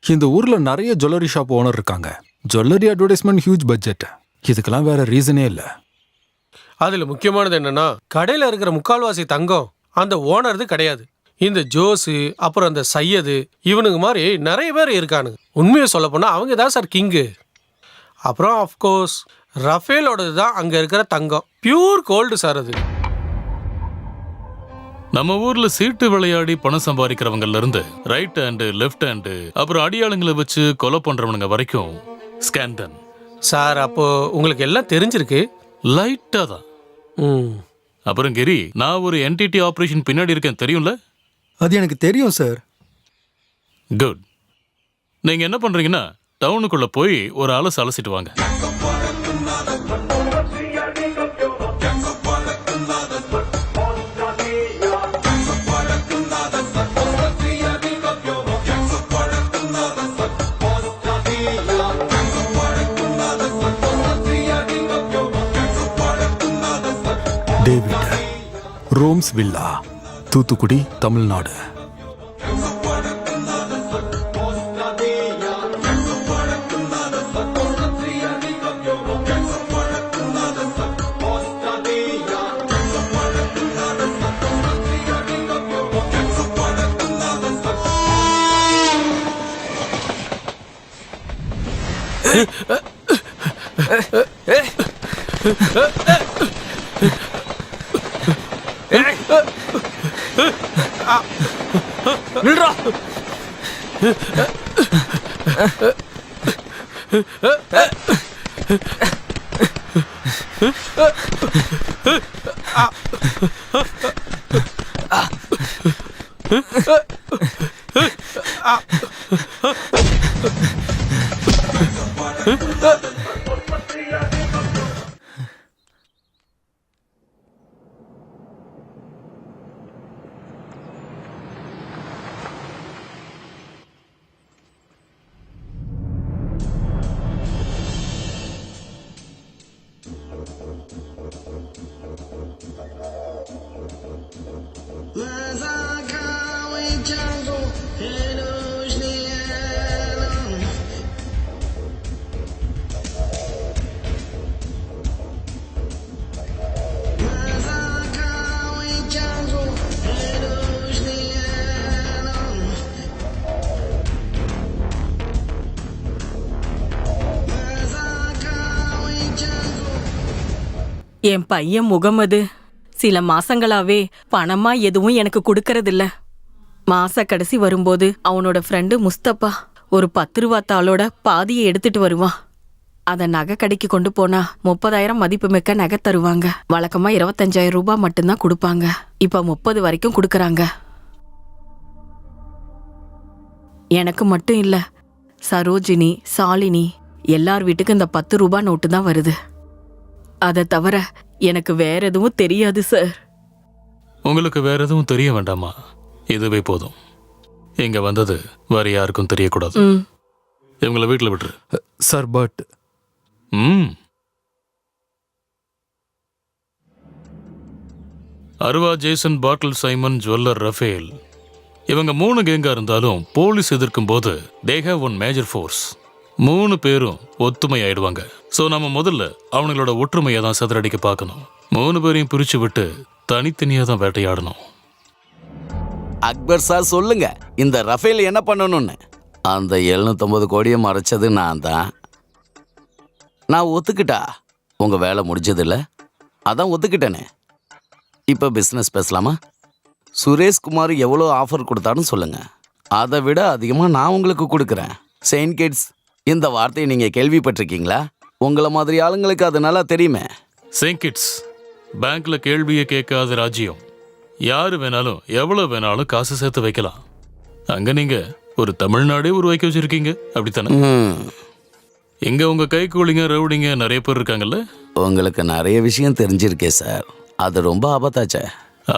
இந்த ஊரில் நிறைய ஜுவல்லரி ஷாப் ஓனர் இருக்காங்க. Jewellery advertisement huge budget. இதுக்கெல்லாம் வேற ரீசனே இல்லை. அதுல முக்கியமானது என்னன்னா, கடையில இருக்கிற முக்கால்வாசி தங்கம் அந்த ஓனர்து கிடையாது. இந்த ஜோஸு, அப்புறம் அந்த சையது, இவனுங்க மாதிரி நிறைய பேர் இருக்கானுங்க. உண்மையை சொல்ல போனா அவங்க தான் சார் கிங்கு. அப்புறம் ஆஃப்கோர்ஸ் ரஃபேலோடது தான் அங்க இருக்கிற தங்கம். பியூர் கோல்டு சார் அது. நம்ம ஊர்ல சீட்டு விளையாடி பணம் சம்பாதிக்கிறவங்கல இருந்து ரைட் ஹேண்டு, லெஃப்ட் ஹேண்டு, அப்புறம் அடியாளுங்களை வச்சு கொலை பண்றவனுங்க வரைக்கும் ஸ்கேண்டன் சார். அப்போ உங்களுக்கு எல்லாம் தெரிஞ்சிருக்கு. லைட்டா தான். அப்புறம் கிரி, நான் ஒரு என்டிடி ஆபரேஷன் பின்னாடி இருக்கேன் தெரியும்ல? அது எனக்கு தெரியும் சார். குட். நீங்க என்ன பண்றீங்கன்னா டவுனுக்குள்ள போய் ஒரு அலசு அலசிட்டு வாங்க. டேவிட், ரோம்ஸ் வில்லா, தூத்துக்குடி, தமிழ்நாடு. என் பையன் முகமது சில மாசங்களாவே பணமா எதுவும் எனக்கு கொடுக்கறதில்ல. மாச கடைசி வரும்போது அவனோட ஃப்ரெண்டு முஸ்தபா ஒரு 10 ரூபா தாளோட பாதியை எடுத்துட்டு வருவான். அத நகை கடைக்கு கொண்டு போனா 30,000 மதிப்பு மிக்க நகை தருவாங்க. வழக்கமா 25,000 ரூபாய் மட்டும்தான் கொடுப்பாங்க. இப்ப 30 வரைக்கும் கொடுக்கறாங்க. எனக்கு மட்டும் இல்ல, சரோஜினி, சாலினி எல்லார் வீட்டுக்கு இந்த 10 ரூபாய் நோட்டு தான் வருது. அதை தவிர எனக்கு வேற எதுவும் தெரியாது சார். உங்களுக்கு வேற எதுவும் தெரிய வேண்டாமா? இதுவே போதும். இங்க வந்தது வேற யாருக்கும் தெரியக்கூடாது. இவங்கள வீட்டில் விட்டுரு சார். பட் அருவா, ஜேசன், பாட்டில் சைமன், ஜுவல்லர் ரஃபேல், இவங்க 3 கேங்கா இருந்தாலும் போலீஸ் எதிர்க்கும் போது they have one major force. 3 பேரும் ஒத்துமை ஆயிடுவாங்க. ஸோ நம்ம முதல்ல அவங்களோட ஒற்றுமையை தான் சதுரடிக்க பார்க்கணும். 3 பேரையும் பிரிச்சு விட்டு தனித்தனியாக தான் வேட்டையாடணும். அக்பர் சார் சொல்லுங்க, இந்த ரஃபேல் என்ன பண்ணணும்னு? அந்த 750 கோடியை மறைச்சது நான் தான். நான் ஒத்துக்கிட்டா உங்க வேலை முடிஞ்சதில்ல, அதான் ஒத்துக்கிட்டேனே. இப்போ பிஸ்னஸ் பேசலாமா? சுரேஷ்குமார் எவ்வளோ ஆஃபர் கொடுத்தாலும் சொல்லுங்க, அதை விட அதிகமாக நான் உங்களுக்கு கொடுக்குறேன். செயின்ட் கிட்ஸ், இந்த வார்த்தையை நீங்கள் கேள்விப்பட்டிருக்கீங்களா? உங்களை மாதிரி ஆளுங்களுக்கு அது நல்லா தெரியுமே. செயின்ட் கிட்ஸ் பேங்க்ல கேள்வியை கேட்காத ராஜ்யம். யாரு வேணாலும் எவ்வளவு வேணாலும் காசு சேர்த்து வைக்கலாம். அங்க நீங்க ஒரு தமிழ்நாடே உருவாக்கி வச்சிருக்கீங்க, அப்படித்தானே? இங்க உங்க கைக்கூலிங்க, ரவுடிங்க நிறைய பேர் இருக்காங்கல்ல. உங்களுக்கு நிறைய விஷயம் தெரிஞ்சிருக்கே சார். அது ரொம்ப ஆபத்தாச்சே.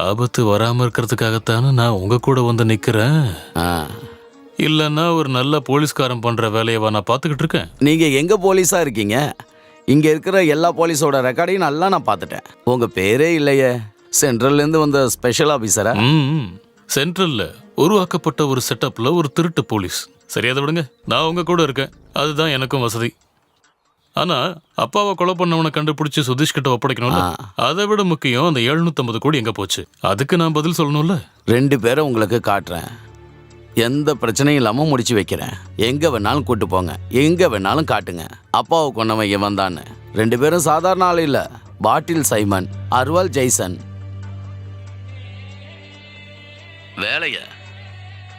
ஆபத்து வராம இருக்கிறதுக்காகத்தானே நான் உங்க கூட வந்து நிக்கிறேன். இல்லைன்னா ஒரு நல்ல போலீஸ்காரன் பண்ற வேலையவா நான் பார்த்துக்கிட்டு இருக்கேன். நீங்க எங்க போலீஸா இருக்கீங்க? இங்க இருக்கிற எல்லா போலீஸோட ரெக்கார்டையும் நல்லா நான் பார்த்துட்டேன். உங்க பேரே இல்லையே. சென்ட்ரல்ல இருந்து வந்த ஸ்பெஷல் ஆபீசரா? சென்ட்ரல்ல உருவாக்கப்பட்ட ஒரு செட்டப்ல ஒரு திருட்டு போலீஸ். சரி, அதை விடுங்க. நான் உங்க கூட இருக்கேன், அதுதான் எனக்கும் வசதி. ஆனா அப்பாவை கொலை பண்ணவனை கண்டுபிடிச்சு சுதீஷ் கிட்ட ஒப்படைக்கணும்ல. அதை விட முக்கியம், அந்த 750 கோடி எங்க போச்சு? அதுக்கு நான் பதில் சொல்லணும்ல. 2 பேரை உங்களுக்கு காட்டுறேன். எந்த பிரச்சனையும் இல்லாம முடிச்சு வைக்கிறேன். எங்க வேணாலும் கூட்டு போங்க, எங்க வேணாலும் காட்டுங்க. அப்பாவை கொண்டவன் இவன் தான். 2 பேரும் சாதாரண ஆள் இல்ல. பாட்டில் சைமன், அர்வால் ஜெய்சன். வேலைய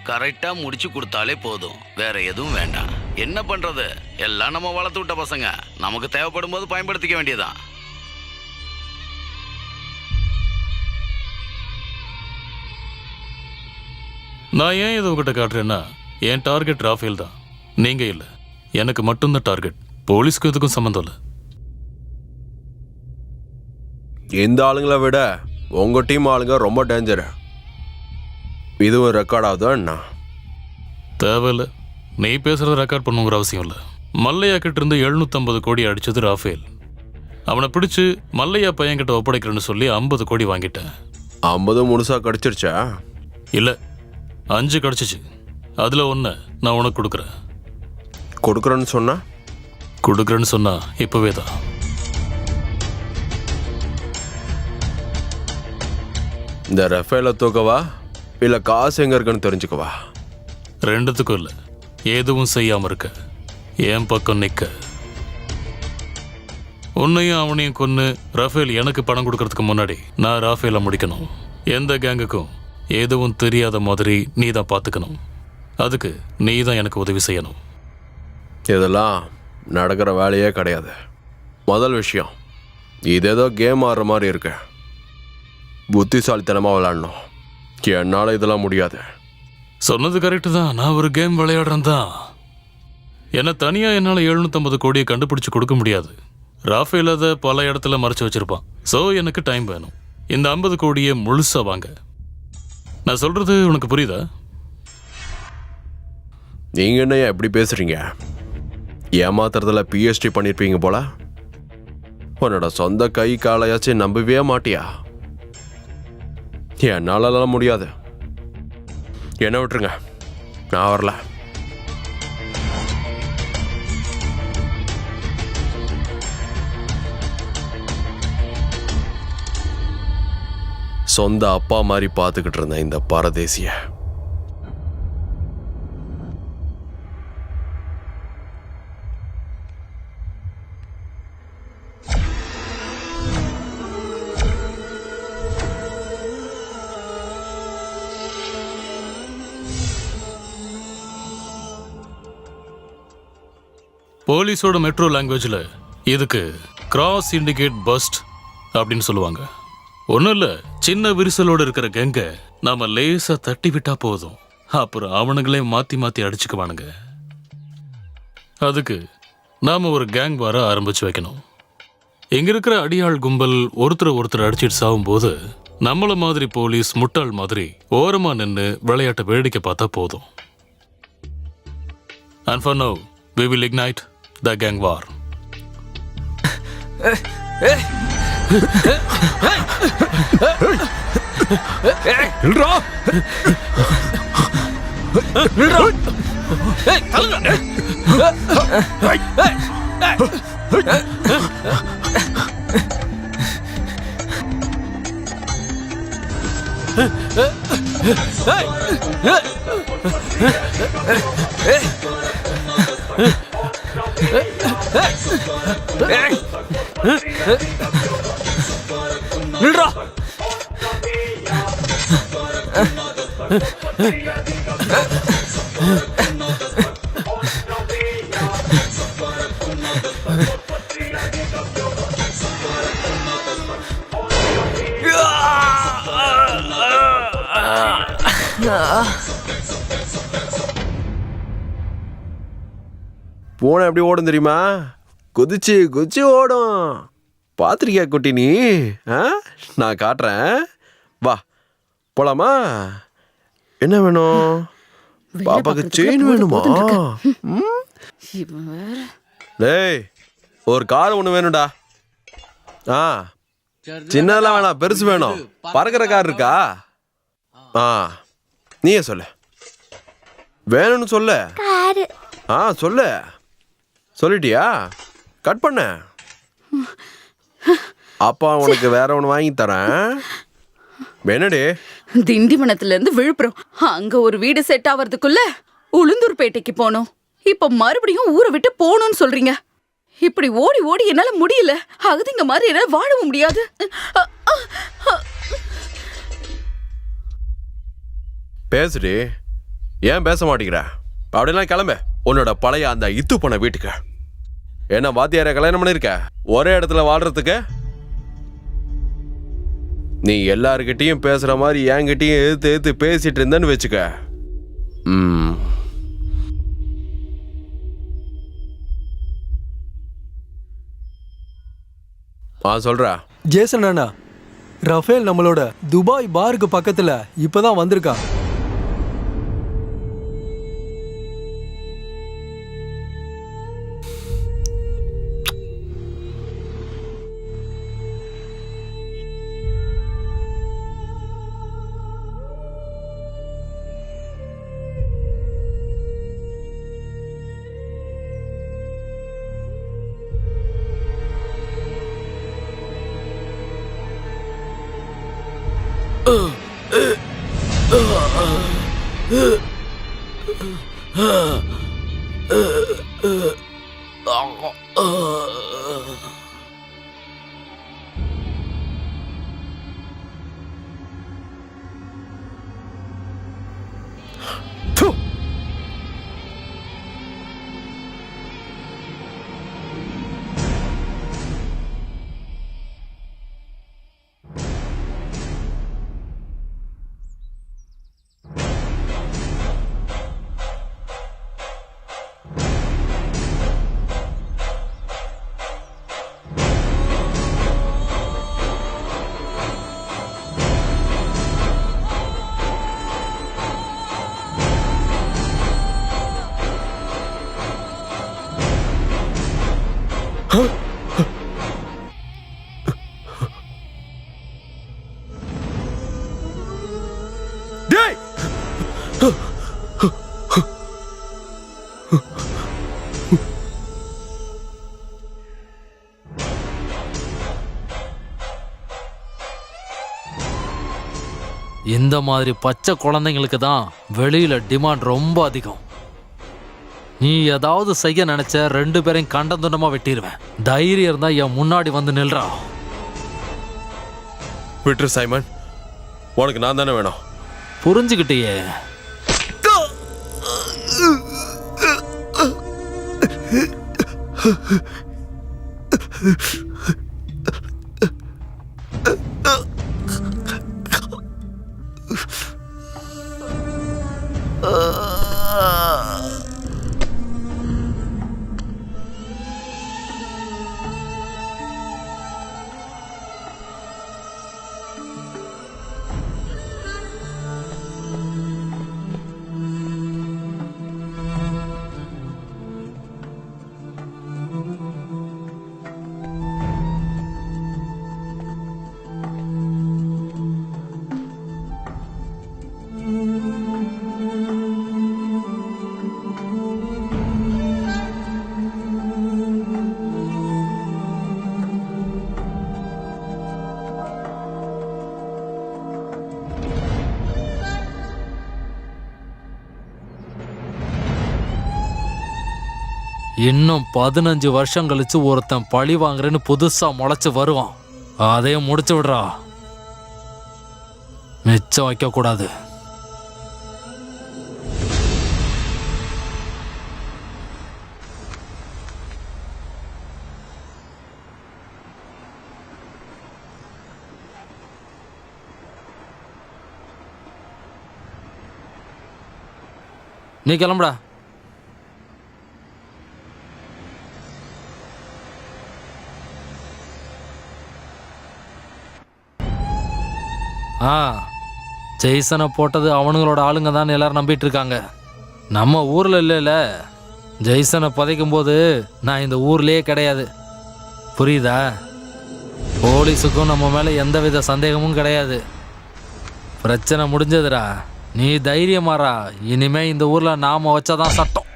கரெக்டா முடிச்சு கொடுத்தாலே போதும், வேற எதுவும் வேண்டாம். என்ன பண்றது, எல்லாம் நம்ம வளர்த்து விட்ட பசங்க. நமக்கு தேவைப்படும் போது பயன்படுத்திக்க வேண்டியதான். நான் ஏன் இதை உங்ககிட்ட காட்டுறேன்னா, என் டார்கெட் ராஃபேல் தான், நீங்க இல்லை. எனக்கு மட்டும்தான் டார்கெட். போலீஸ்க்கு எதுக்கும் சம்மந்தம் இல்லை. இந்த ஆளுங்களை விட உங்க டீம் ஆளுங்க ரொம்ப டேஞ்சர். இதுவும் ரெக்கார்ட் ஆகுதா? தேவையில்லை, நீ பேசுறத ரெக்கார்ட் பண்ணுங்கிற அவசியம் இல்லை. மல்லையா கிட்ட இருந்து 750 கோடி அடிச்சது ராஃபேல். அவனை பிடிச்சு மல்லையா பையன்கிட்ட ஒப்படைக்கிறேன்னு சொல்லி 50 கோடி வாங்கிட்டேன். 50 முழுசா கிடைச்சிருச்சா? இல்லை, 5 கிடைச்சிச்சு. அதில் 1 நான் உனக்கு கொடுக்குறேன். கொடுக்குறேன்னு சொன்னா? கொடுக்குறேன்னு சொன்னா இப்போவே தான். இந்த ரஃபேல தூக்கவா இல்லை காசு எங்கே இருக்குன்னு தெரிஞ்சுக்கவா? 2த்துக்கும் இல்லை. எதுவும் செய்யாமல் இருக்க, என் பக்கம் நிற்க. உன்னையும் அவனையும் கொன்று ரஃபேல் எனக்கு பணம் கொடுக்கறதுக்கு முன்னாடி நான் ராஃபேலை முடிக்கணும். எந்த கேங்குக்கும் எதுவும் தெரியாத மாதிரி நீ தான் பார்த்துக்கணும். அதுக்கு நீ தான் எனக்கு உதவி செய்யணும். இதெல்லாம் நடக்கிற வேலையே கிடையாது. முதல் விஷயம், இது ஏதோ கேம் ஆடுற மாதிரி இருக்கு. புத்திசாலித்தனமாக விளையாடணும். என்னால் இதெல்லாம் முடியாது. சொன்னது கரெக்டு தான். நான் ஒரு கேம் விளையாடுறேன் தான். ஏன்னா தனியாக என்னால் 750 கோடியை கண்டுபிடிச்சு கொடுக்க முடியாது. ராஃபேல் அதை பல இடத்துல மறைச்சு வச்சிருப்பான். ஸோ எனக்கு டைம் வேணும். இந்த 50 கோடியை முழுசா வாங்க. நான் சொல்றது உனக்கு புரியுதா? நீங்க என்ன எப்படி பேசுறீங்க? ஏமாத்துறதுல PhD பண்ணிருப்பீங்க போல. உன்னோட சொந்த கை காலையாச்சும் நம்பவே மாட்டியா? என்னாலலாம் முடியாது. என்ன விட்டுருங்க, நான் வரல. சொந்த அப்பா மாதிரி பார்த்துக்கிட்டு இருந்தேன் இந்த பரதேசிய. போலீஸோட மெட்ரோ லாங்குவேஜில் இதுக்கு கிராஸ் இண்டிகேட் பஸ்ட் அப்படின்னு சொல்லுவாங்க. ஒன்றும் இல்லை, சின்ன விரிசலோடு இருக்கிற கங்கை நாம லேசாக தட்டி விட்டா போதும், அப்புறம் அவனுங்களே மாற்றி மாற்றி அடிச்சுக்குவானுங்க. அதுக்கு நாம் ஒரு கேங் வார ஆரம்பித்து வைக்கணும். இங்கே இருக்கிற அடியாள் கும்பல் ஒருத்தர் அடிச்சிட்டு சாகும்போது நம்மள மாதிரி போலீஸ் முட்டாள் மாதிரி ஓரமாக நின்று விளையாட்டை வேடிக்கை பார்த்தா போதும். And for now, we will ignite the gang war. பூனை எப்படி ஓடும் தெரியுமா? குதிச்சு குதிச்சு ஓடும். பாத்திரிக்கா குட்டி நீ? நான் காட்டுறேன், வா போலாமா? என்ன வேணும்? பாப்பாக்கு செயின் வேணுமா? டேய், ஒரு கார் ஒன்று வேணும்டா. சின்னதெல்லாம் வேணாம், பெருசு வேணும். பறக்கிற கார் இருக்கா? நீயே சொல்லு, வேணும்னு சொல்லு. சொல்லு. சொல்லிட்டியா? கட் பண்ண. அப்பா உனக்கு வேற ஒன்று வாங்கி தரேன். வேணடி? திண்டிவனத்துல இருந்து விழுப்புரம் அங்க ஒரு வீடு செட் ஆவறதுக்குள்ள உளுந்தூர்பேட்டைக்கு போனோம். இப்ப மறுபடியும் ஊரை விட்டு போகணும்னு சொல்றீங்க. இப்படி ஓடி ஓடி என்னால முடியல. அகதிங்க மாதிரி என்னால வாழவும் முடியாது. பேசுடி. ஏன் பேச மாட்டேங்கிற? அப்படிலாம் கிளம்ப. உன்னோட பழைய அந்த இத்து போன வீட்டுக்கு. என்ன வாத்தியார கல்யாணம் பண்ணிருக்க? ஒரே இடத்துல வாழ்றதுக்கு? நீ எல்லார்கிட்டையும் பேசுற மாதிரி என்கிட்டயும் எதிர்த்து பேசிட்டு இருந்தேன்னு வச்சுக்க. சொல்ற ஜேசன் அண்ணா, ரஃபேல் நம்மளோட துபாய் பாருக்கு பக்கத்துல இப்பதான் வந்திருக்கா. டேய் இந்த மாதிரி பச்சை குழந்தைங்களுக்கு தான் வெளியில டிமாண்ட் ரொம்ப அதிகம். நீ ஏதாவது செய்ய நினைச்ச 2 பேரையும் கண்டந்துண்டமா வெட்டிடுவேன். தைரியம் இருந்தா என் முன்னாடி வந்து நில்றா. விட்ரு சைமன், உனக்கு நான் தானே வேணும். புரிஞ்சுக்கிட்டியே. இன்னும் 15 வருஷம் கழிச்சு ஒருத்தன் பழி வாங்குறேன்னு புதுசா முளைச்சு வருவான். அதையும் முடிச்சு விடுறா. மிச்சம் வைக்க கூடாது. நீ கிளம்புடா. ஜெய்சனை போட்டது அவனுங்களோட ஆளுங்க தான் எல்லாரும் நம்பிட்டு இருக்காங்க. நம்ம ஊரில் இல்லைல்ல. ஜெய்சனை புதைக்கும் போது நான் இந்த ஊர்லேயே கிடையாது. புரியுதா? போலீஸுக்கும் நம்ம மேலே எந்தவித சந்தேகமும் கிடையாது. பிரச்சனை முடிஞ்சதுடா. நீ தைரியமாறா. இனிமே இந்த ஊரில் நாம வச்சாதான் சட்டம்.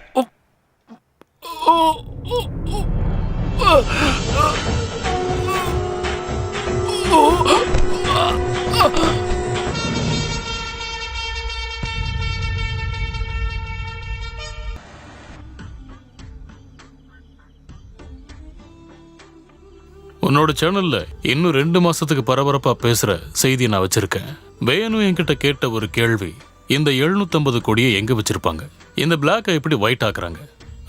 உன்னோட சேனல்ல இன்னும் 2 மாசத்துக்கு பரபரப்பா பேசுற செய்தியை நான் வச்சிருக்கேன். பேனு என்கிட்ட கேட்ட ஒரு கேள்வி, இந்த 750 கோடியை எங்க வச்சிருப்பாங்க, இந்த பிளாக்கை எப்படி ஒயிட் ஆக்குறாங்க?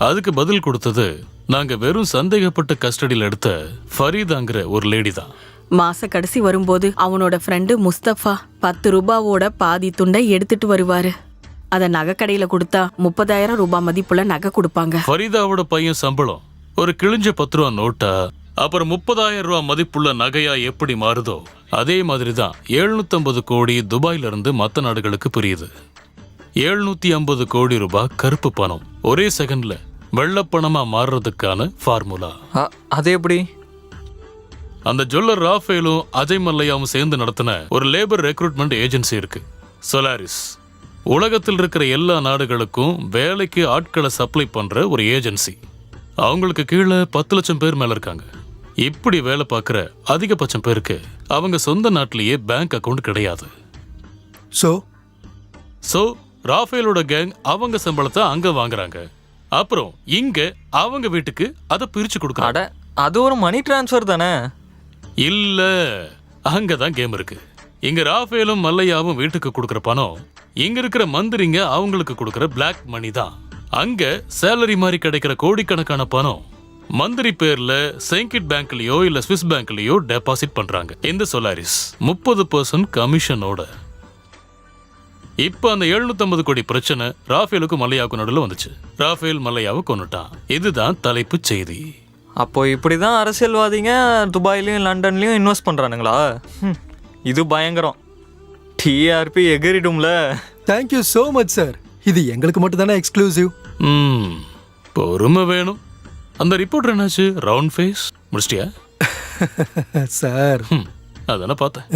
அதுக்கு பதில் கொடுத்தது நாங்க வெறும் சந்தேகப்பட்ட கஸ்டடியில் எடுத்த ஃபரீதாங்கிற ஒரு லேடி தான். மாச கடைசி வரும்போது அவனோட ஃப்ரெண்டு முஸ்தபா 10 ரூபாவோட பாதி துண்டை எடுத்துட்டு வருவாரு. அத நகை கடையில கொடுத்தா 30,000 ரூபாய் மதிப்புள்ள நகை கொடுப்பாங்க. ஃபரீதாவோட பையன் சம்பளம் ஒரு கிழிஞ்ச 10 ரூபா நோட்டா அப்புறம் 30,000 ரூபாய் மதிப்புள்ள நகையா எப்படி மாறுதோ அதே மாதிரி தான் 750 கோடி துபாயில இருந்து மற்ற நாடுகளுக்கு பிரியுது. 750 கோடி ரூபாய் கருப்பு பணம் ஒரே செகண்ட்ல வெள்ளப்பணமா மாறுறதுக்கான ஃபார்முலா. அது எப்படி? அந்த ஜுவல்லர் ராஃபேலும் அஜய் மல்லையாவும் சேர்ந்து நடத்தின ஒரு லேபர் ரெக்ரூட்மெண்ட் ஏஜென்சி இருக்கு, சோலாரிஸ். உலகத்தில் இருக்கிற எல்லா நாடுகளுக்கும் வேலைக்கு ஆட்களை சப்ளை பண்ற ஒரு ஏஜென்சி. அவங்களுக்கு கீழே 10 லட்சம் பேர் மேல இருக்காங்க. இப்படி வேலை பார்க்குற அதிகபட்சம் பேருக்கு அவங்க சொந்த நாட்டிலேயே பேங்க் அக்கவுண்ட் கிடையாது. சோ ராஃபேலோட கேங் அவங்க சம்பளத்தை அங்க வாங்குறாங்க. அப்புறம் இங்க அவங்க வீட்டுக்கு அதை பிரிச்சு கொடுக்கறாங்க. அது ஒரு மணி டிரான்ஸ்ஃபர் தானே? இல்ல, அங்கதான் கேம் இருக்கு. இங்க ராஃபேலும் மல்லையாவும் வீட்டுக்கு கொடுக்கற பணம் இங்க இருக்கிற மந்திரிங்க அவங்களுக்கு கொடுக்கற பிளாக் மணி தான். அங்க சேலரி மாதிரி கிடைக்கிற கோடிக்கணக்கான பணம் மந்திரி பேர்ல செங்கிட் பேங்க்லயோ இல்ல ஸ்விஸ் பேங்க்லயோ டெபாசிட் பண்றாங்க இந்த சோலாரிஸ் 30% கமிஷனோட. இப்ப அந்த 750 கோடி பிரச்சனை ராஃபேலுக்கு மல்லையாவுக்கு நடுவில் வந்துச்சு. ராஃபேல் மல்லையாவை கொன்னுட்டான். இதுதான் தலைப்பு செய்தி. அப்போ இப்படிதான் அரசியல்வாதிங்க துபாயிலையும் லண்டன்லயும் இன்வெஸ்ட் பண்றானுங்களா? இது பயங்கரம். டிஆர்பி எகிரிடும்ல. Thank you so much sir. இது எங்களுக்கு மட்டும் தானே எக்ஸ்க்ளூசிவ். பொறுமை வேணும். அந்த ரிப்போர்ட் என்னாச்சு? ரவுண்ட் ஃபேஸ் முடிச்சிட்டியா? சார் அதானே பார்த்தேன்.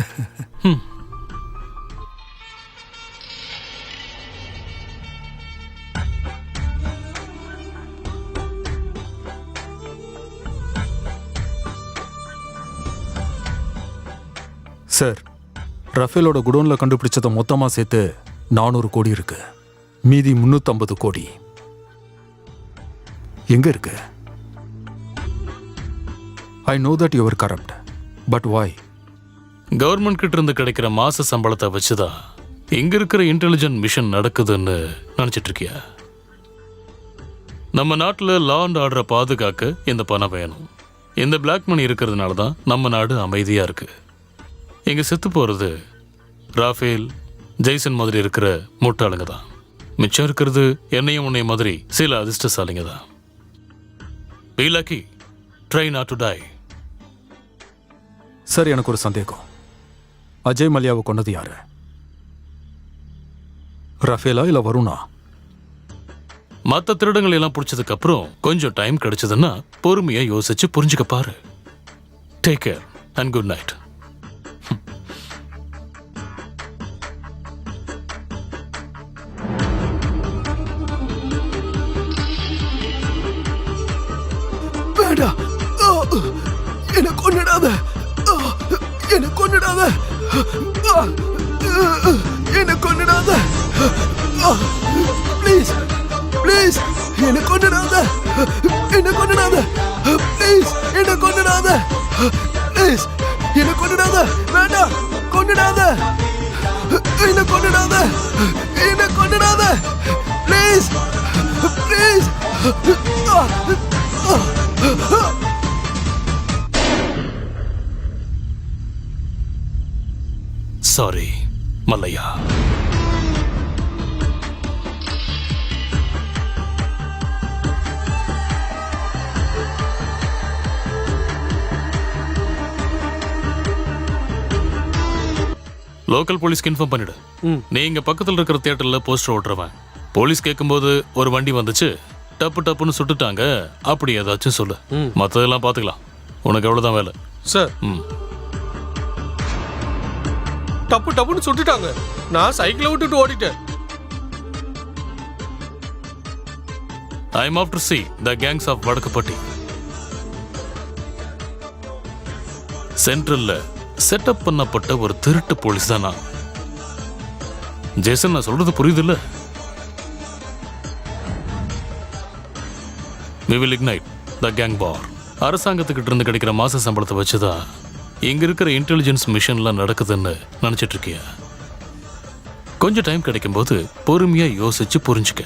சார், ரஃபேலோட குடோன்ல கண்டுபிடிச்சதை மொத்தமா சேர்த்து 400 கோடி இருக்கு. மீதி 350 கோடி எங்க இருக்கு? I know that you are corrupt, but why? Government கிட்ட இருந்து கிடைக்கிற மாச சம்பளத்தை வச்சுதான் இங்க இருக்கிற இன்டெலிஜென்ட் மிஷன் நடக்குதுன்னு நினைச்சிட்டு இருக்கியா? நம்ம நாட்டில் லா அண்ட் ஆர்டரை பாதுகாக்க இந்த பணம் வேணும். இந்த பிளாக் மணி இருக்கிறதுனால தான் நம்ம நாடு அமைதியா இருக்கு. இங்க செத்து போறது ராஃபேல், ஜெய்சன் மாதிரி இருக்கிற முட்டாளுங்க தான். மிச்சம் இருக்கிறது என்னையும் உன்னைய மாதிரி சில அதிர்ஷ்டசாலிங்க தான். Be lucky. Try not to die. Sir, எனக்கு ஒரு சந்தேகம். அஜய் மல்யாவை கொண்டது யாரு? ரஃபேலா இல்ல வருணா? மற்ற திருடங்கள் எல்லாம் பிடிச்சதுக்கு அப்புறம் கொஞ்சம் டைம் கிடைச்சதுன்னா பொறுமையா யோசிச்சு புரிஞ்சுக்க பாரு. Take care and good night. என்ன கொன்னிடாத, என்ன கொன்னிடாத, என்ன கொன்னிடாத, ப்ளீஸ் ப்ளீஸ் என்ன கொன்னிடாத, என்ன கொன்னிடாத, ப்ளீஸ் என்ன கொன்னிடாத, ப்ளீஸ் என்ன கொன்னிடாத, வேண்டாம் கொன்னிடாத, என்ன கொன்னிடாத, என்ன கொன்னிடாத, please please. Sorry Mallya. Local போலீஸ்க்கு இன்ஃபார்ம் பண்ணிடு. நீங்க பக்கத்துல இருக்கிற தியேட்டர்ல போஸ்டர் ஓட்டுறவன். போலீஸ் கேட்கும்போது ஒரு வண்டி வந்துச்சு, டப்பு டப்புன்னு சுட்டுட்டாங்க, அப்படி ஏதாச்சும் சொல்லு. மற்றதெல்லாம் பார்த்துக்கலாம். உனக்கு எவ்வளவுதான் வேலை. சார், டப்பு டப்புன்னு சுட்டுட்டாங்க. நான் சைக்கிளை விட்டுட்டு ஓடிட்டேன். ஐ எம் ஆஃப்டர் சி த கேங்ஸ் ஆஃப் வடக்குப்பட்டி. சென்ட்ரல்ல செட்டப் பண்ணப்பட்ட ஒரு திருட்டு போலீஸ் தான் நான். ஜேசன், நான் சொல்றது புரியுது இல்ல? We will ignite the gang war. அரசாங்கத்துக்கிட்ட இருந்து கிடைக்கிற மாச சம்பளத்தை வச்சுதான் இங்க இருக்கிற இன்டெலிஜென்ஸ் மிஷன்லாம் நடக்குதுன்னு நினைச்சிட்டு இருக்கியா? கொஞ்சம் டைம் கிடைக்கும் போது பொறுமையா யோசிச்சு புரிஞ்சுக்க.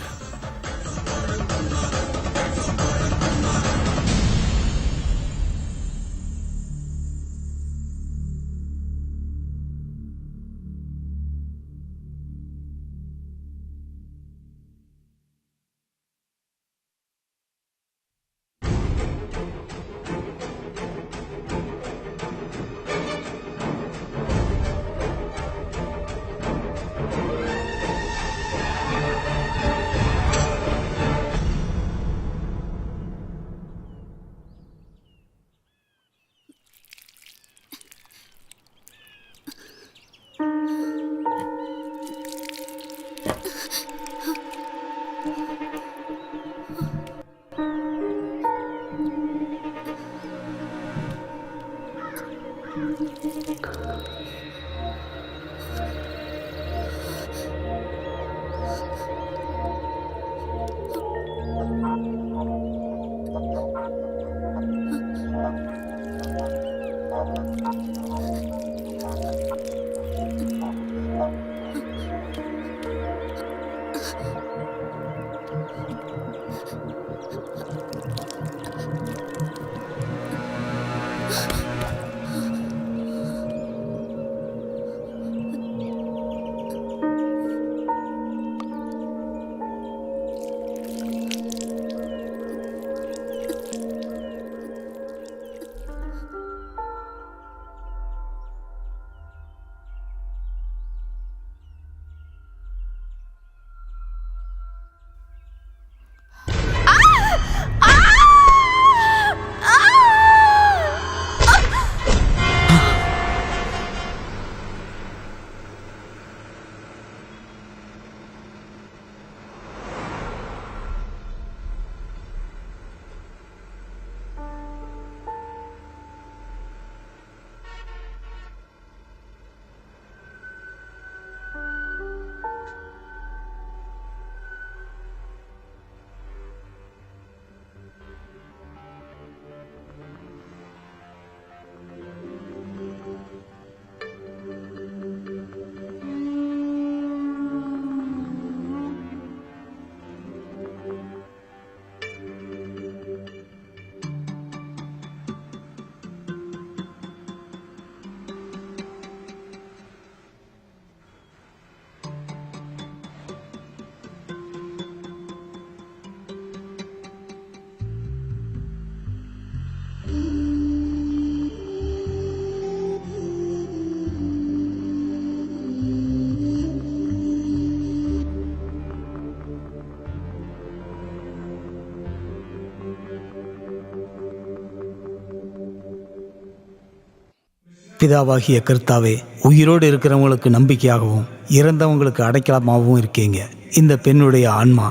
பிதாவாகிய கர்த்தாவே, உயிரோடு இருக்கிறவங்களுக்கு நம்பிக்கையாகவும் இறந்தவங்களுக்கு அடைக்கலமாகவும் இருக்கீங்க. இந்த பெண்ணுடைய ஆன்மா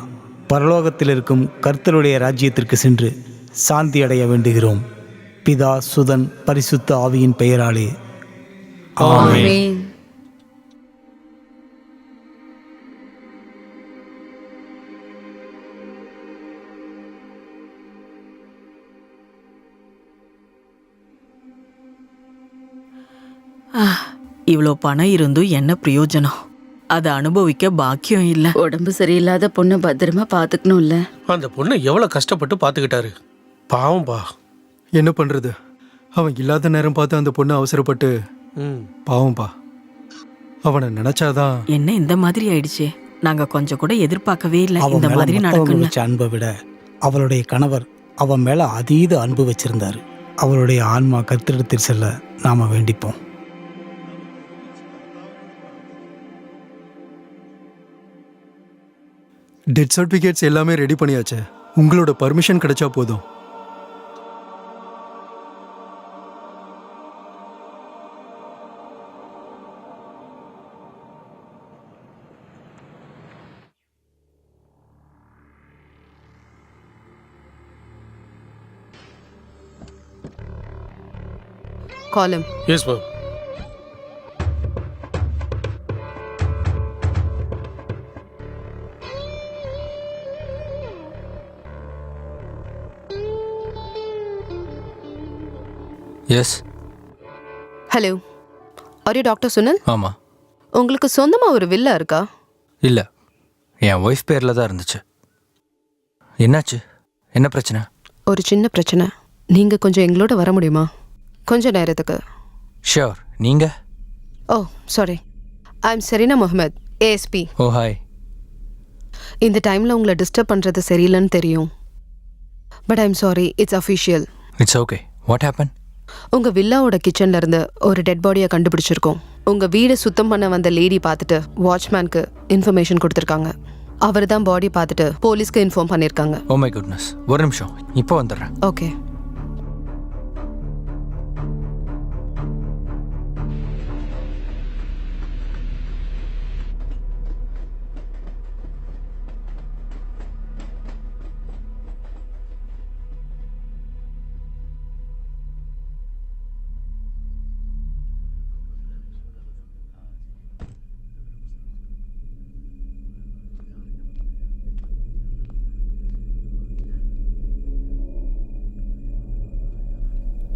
பரலோகத்தில் இருக்கும் கர்த்தருடைய ராஜ்யத்திற்கு சென்று சாந்தி அடைய வேண்டுகிறோம். பிதா, சுதன், பரிசுத்த ஆவியின் பெயராலே ஆமென். இவ்வளோ பணம் இருந்தும் என்ன பிரயோஜனம்? அதை அனுபவிக்க பாக்கியம் இல்லை. உடம்பு சரியில்லாத பொண்ணை பத்திரமா பாத்துக்கணும்ல. அந்த பொண்ணை எவ்வளவு கஷ்டப்பட்டு பார்த்துக்கிட்டாரு. பாவம்பா. என்ன பண்றது? அவன் இல்லாத நேரம் பார்த்து அந்த பொண்ணு அவசரப்பட்டு பாவம்பா. அவனை நினைச்சாதான். என்ன இந்த மாதிரி ஆயிடுச்சு? நாங்க கொஞ்சம் கூட எதிர்பார்க்கவே இல்லை அவன் இந்த மேல மாதிரி மத்தவங்க நடக்கும்னு. வச்ச அன்பை விட அவளுடைய கணவர் அவன் மேல அதீத அன்பு வச்சிருந்தாரு. அவளுடைய ஆன்மா கர்த்தரிடத்தில் செல்ல நாம வேண்டிப்போம். டெத் சர்டிஃபிகேட்ஸ் எல்லாமே ரெடி பண்ணியாச்சு. உங்களோட பர்மிஷன் கிடைச்சா போதும். Call him. Yes ma'am. Yes. Hello, are you doctor Sunil? ஆமாம். உங்களுக்கு சொந்தமாக ஒரு வில்லா இருக்கா? இல்லை, என் ஒய்ஃப் பேரில் தான் இருந்துச்சு. என்னாச்சு? என்ன பிரச்சனை? ஒரு சின்ன பிரச்சனை. நீங்கள் கொஞ்சம் எங்களோட வர முடியுமா? கொஞ்ச நேரத்துக்கு. ஷியோர். நீங்கள்? Oh sorry, I am Serena Mohammed, ASP. Oh hi. இந்த டைமில் உங்களை டிஸ்டர்ப் பண்ணுறது சரியில்லைன்னு தெரியும். But I am sorry, it's official. It's okay. What happen? உங்கள் வில்லாவோட கிச்சன்ல இருந்து ஒரு டெட் பாடியை கண்டுபிடிச்சிருக்கோம். உங்கள் வீடை சுத்தம் பண்ண வந்த லேடி பார்த்துட்டு வாட்ச்மேனுக்கு இன்ஃபர்மேஷன் கொடுத்துருக்காங்க. அவர் தான் பாடி பார்த்துட்டு போலீஸ்க்கு இன்ஃபார்ம் பண்ணியிருக்காங்க. Oh my goodness. ஒரு நிமிஷம், இப்போ வந்துடுறேன். Okay.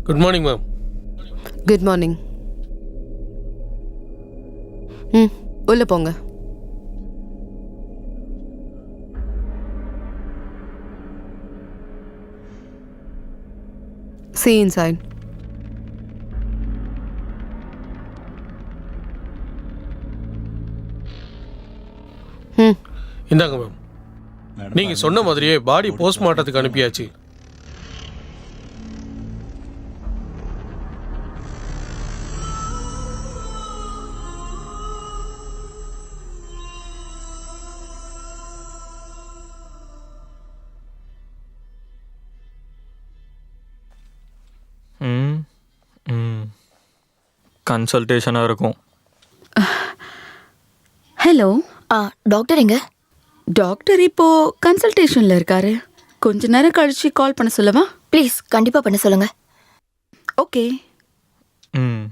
Good morning ma'am. Good morning. உள்ள போங்க. See inside. இந்தாங்க மேம். நீங்க சொன்ன மாதிரியே பாடி போஸ்ட்மார்ட்டத்துக்கு அனுப்பியாச்சு. கன்சல்டேஷனாக இருக்கும். ஹலோ, டாக்டர் எங்க? டாக்டர் இப்போ கன்சல்டேஷன்ல இருக்காரு. கொஞ்ச நேரம் கழிச்சு கால் பண்ண சொல்லவா? ப்ளீஸ் கண்டிப்பா பண்ண சொல்லுங்க. ஓகே. ம்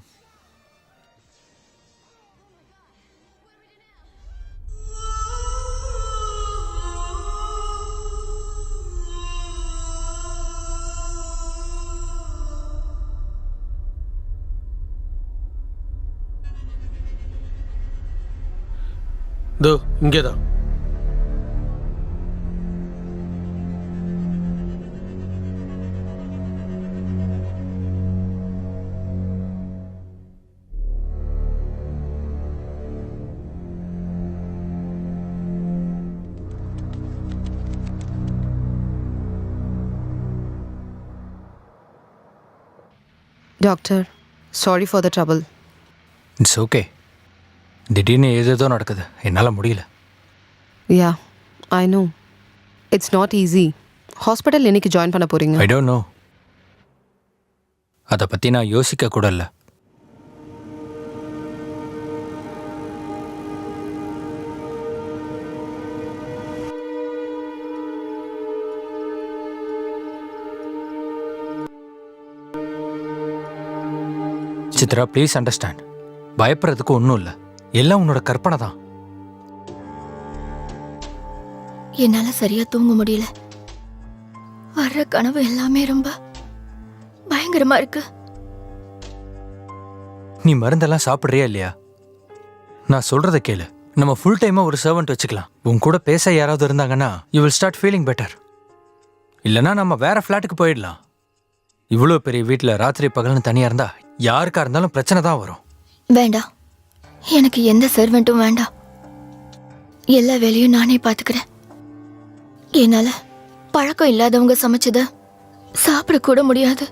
தோ இங்கே தான். Doctor, sorry for the trouble. It's okay. திடீர்னு ஏதேதோ நடக்குது, என்னால் முடியல. Yeah, I know. It's not easy. Hospital என்னைக்கு ஜாயின் பண்ண போறீங்க? I don't know. அதை பற்றி நான் யோசிக்க கூட இல்லை. Chitra please understand. பயப்படுறதுக்கு ஒன்றும் இல்லை, எல்லாம் உன்னோட கற்பனை தான். என்னால சரியா தூங்க முடியல. வர்ற கனவு எல்லாமே ரொம்ப பயங்கரமா இருக்கு. நீ மருந்தெல்லாம் சாப்பிட்றியா இல்லையா? நான் சொல்றத கேளு. நம்ம ஃபுல் டைமா ஒரு சர்வெண்ட் வச்சுக்கலாம். உன் கூட பேச யாராவது இருந்தாங்கன்னா you will start feeling better. இல்லைன்னா நம்ம வேற ஃப்ளாட்டுக்கு போயிடலாம். இவ்வளோ பெரிய வீட்டில் ராத்திரி பகல்னு தனியாக இருந்தா யாருக்கா இருந்தாலும் பிரச்சனை தான் வரும். வேண்டாம், எனக்கு எந்த சர்வெண்ட்டும் வேண்டாம். எல்லா வேலையும் நானே பார்த்துக்கிறேன். என்னால பழக்கம் இல்லாதவங்க சமைச்சத சாப்பிட கூட முடியாது.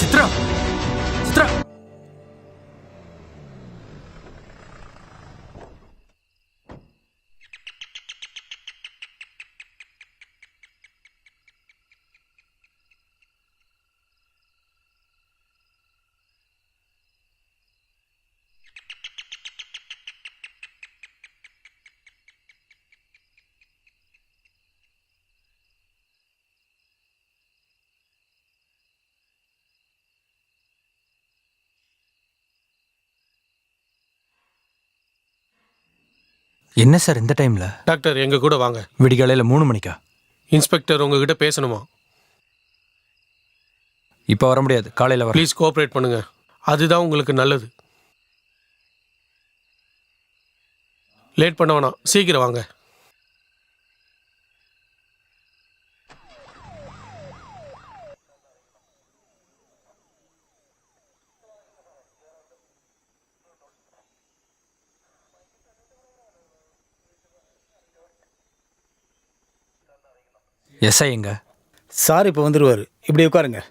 சித்ரா, சித்ரா, என்ன சார் இந்த டைம்ல? டாக்டர் எங்க கூட வாங்க. விடிகாலையில் 3 மணிக்கா? இன்ஸ்பெக்டர் உங்ககிட்ட பேசணுமா? இப்போ வர முடியாது, காலையில் வர. ப்ளீஸ் கோஆப்ரேட் பண்ணுங்க, அதுதான் உங்களுக்கு நல்லது. லேட் பண்ண வேணாம், சீக்கிரம் வாங்க. எஸ்ஐ எங்க? சார் இப்போ வந்துடுவார், இப்படி உட்காருங்க.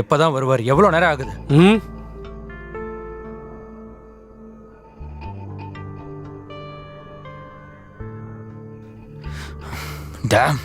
எப்பதான் வருவார்? எவ்வளோ நேரம் ஆகுது? ம் டேம்.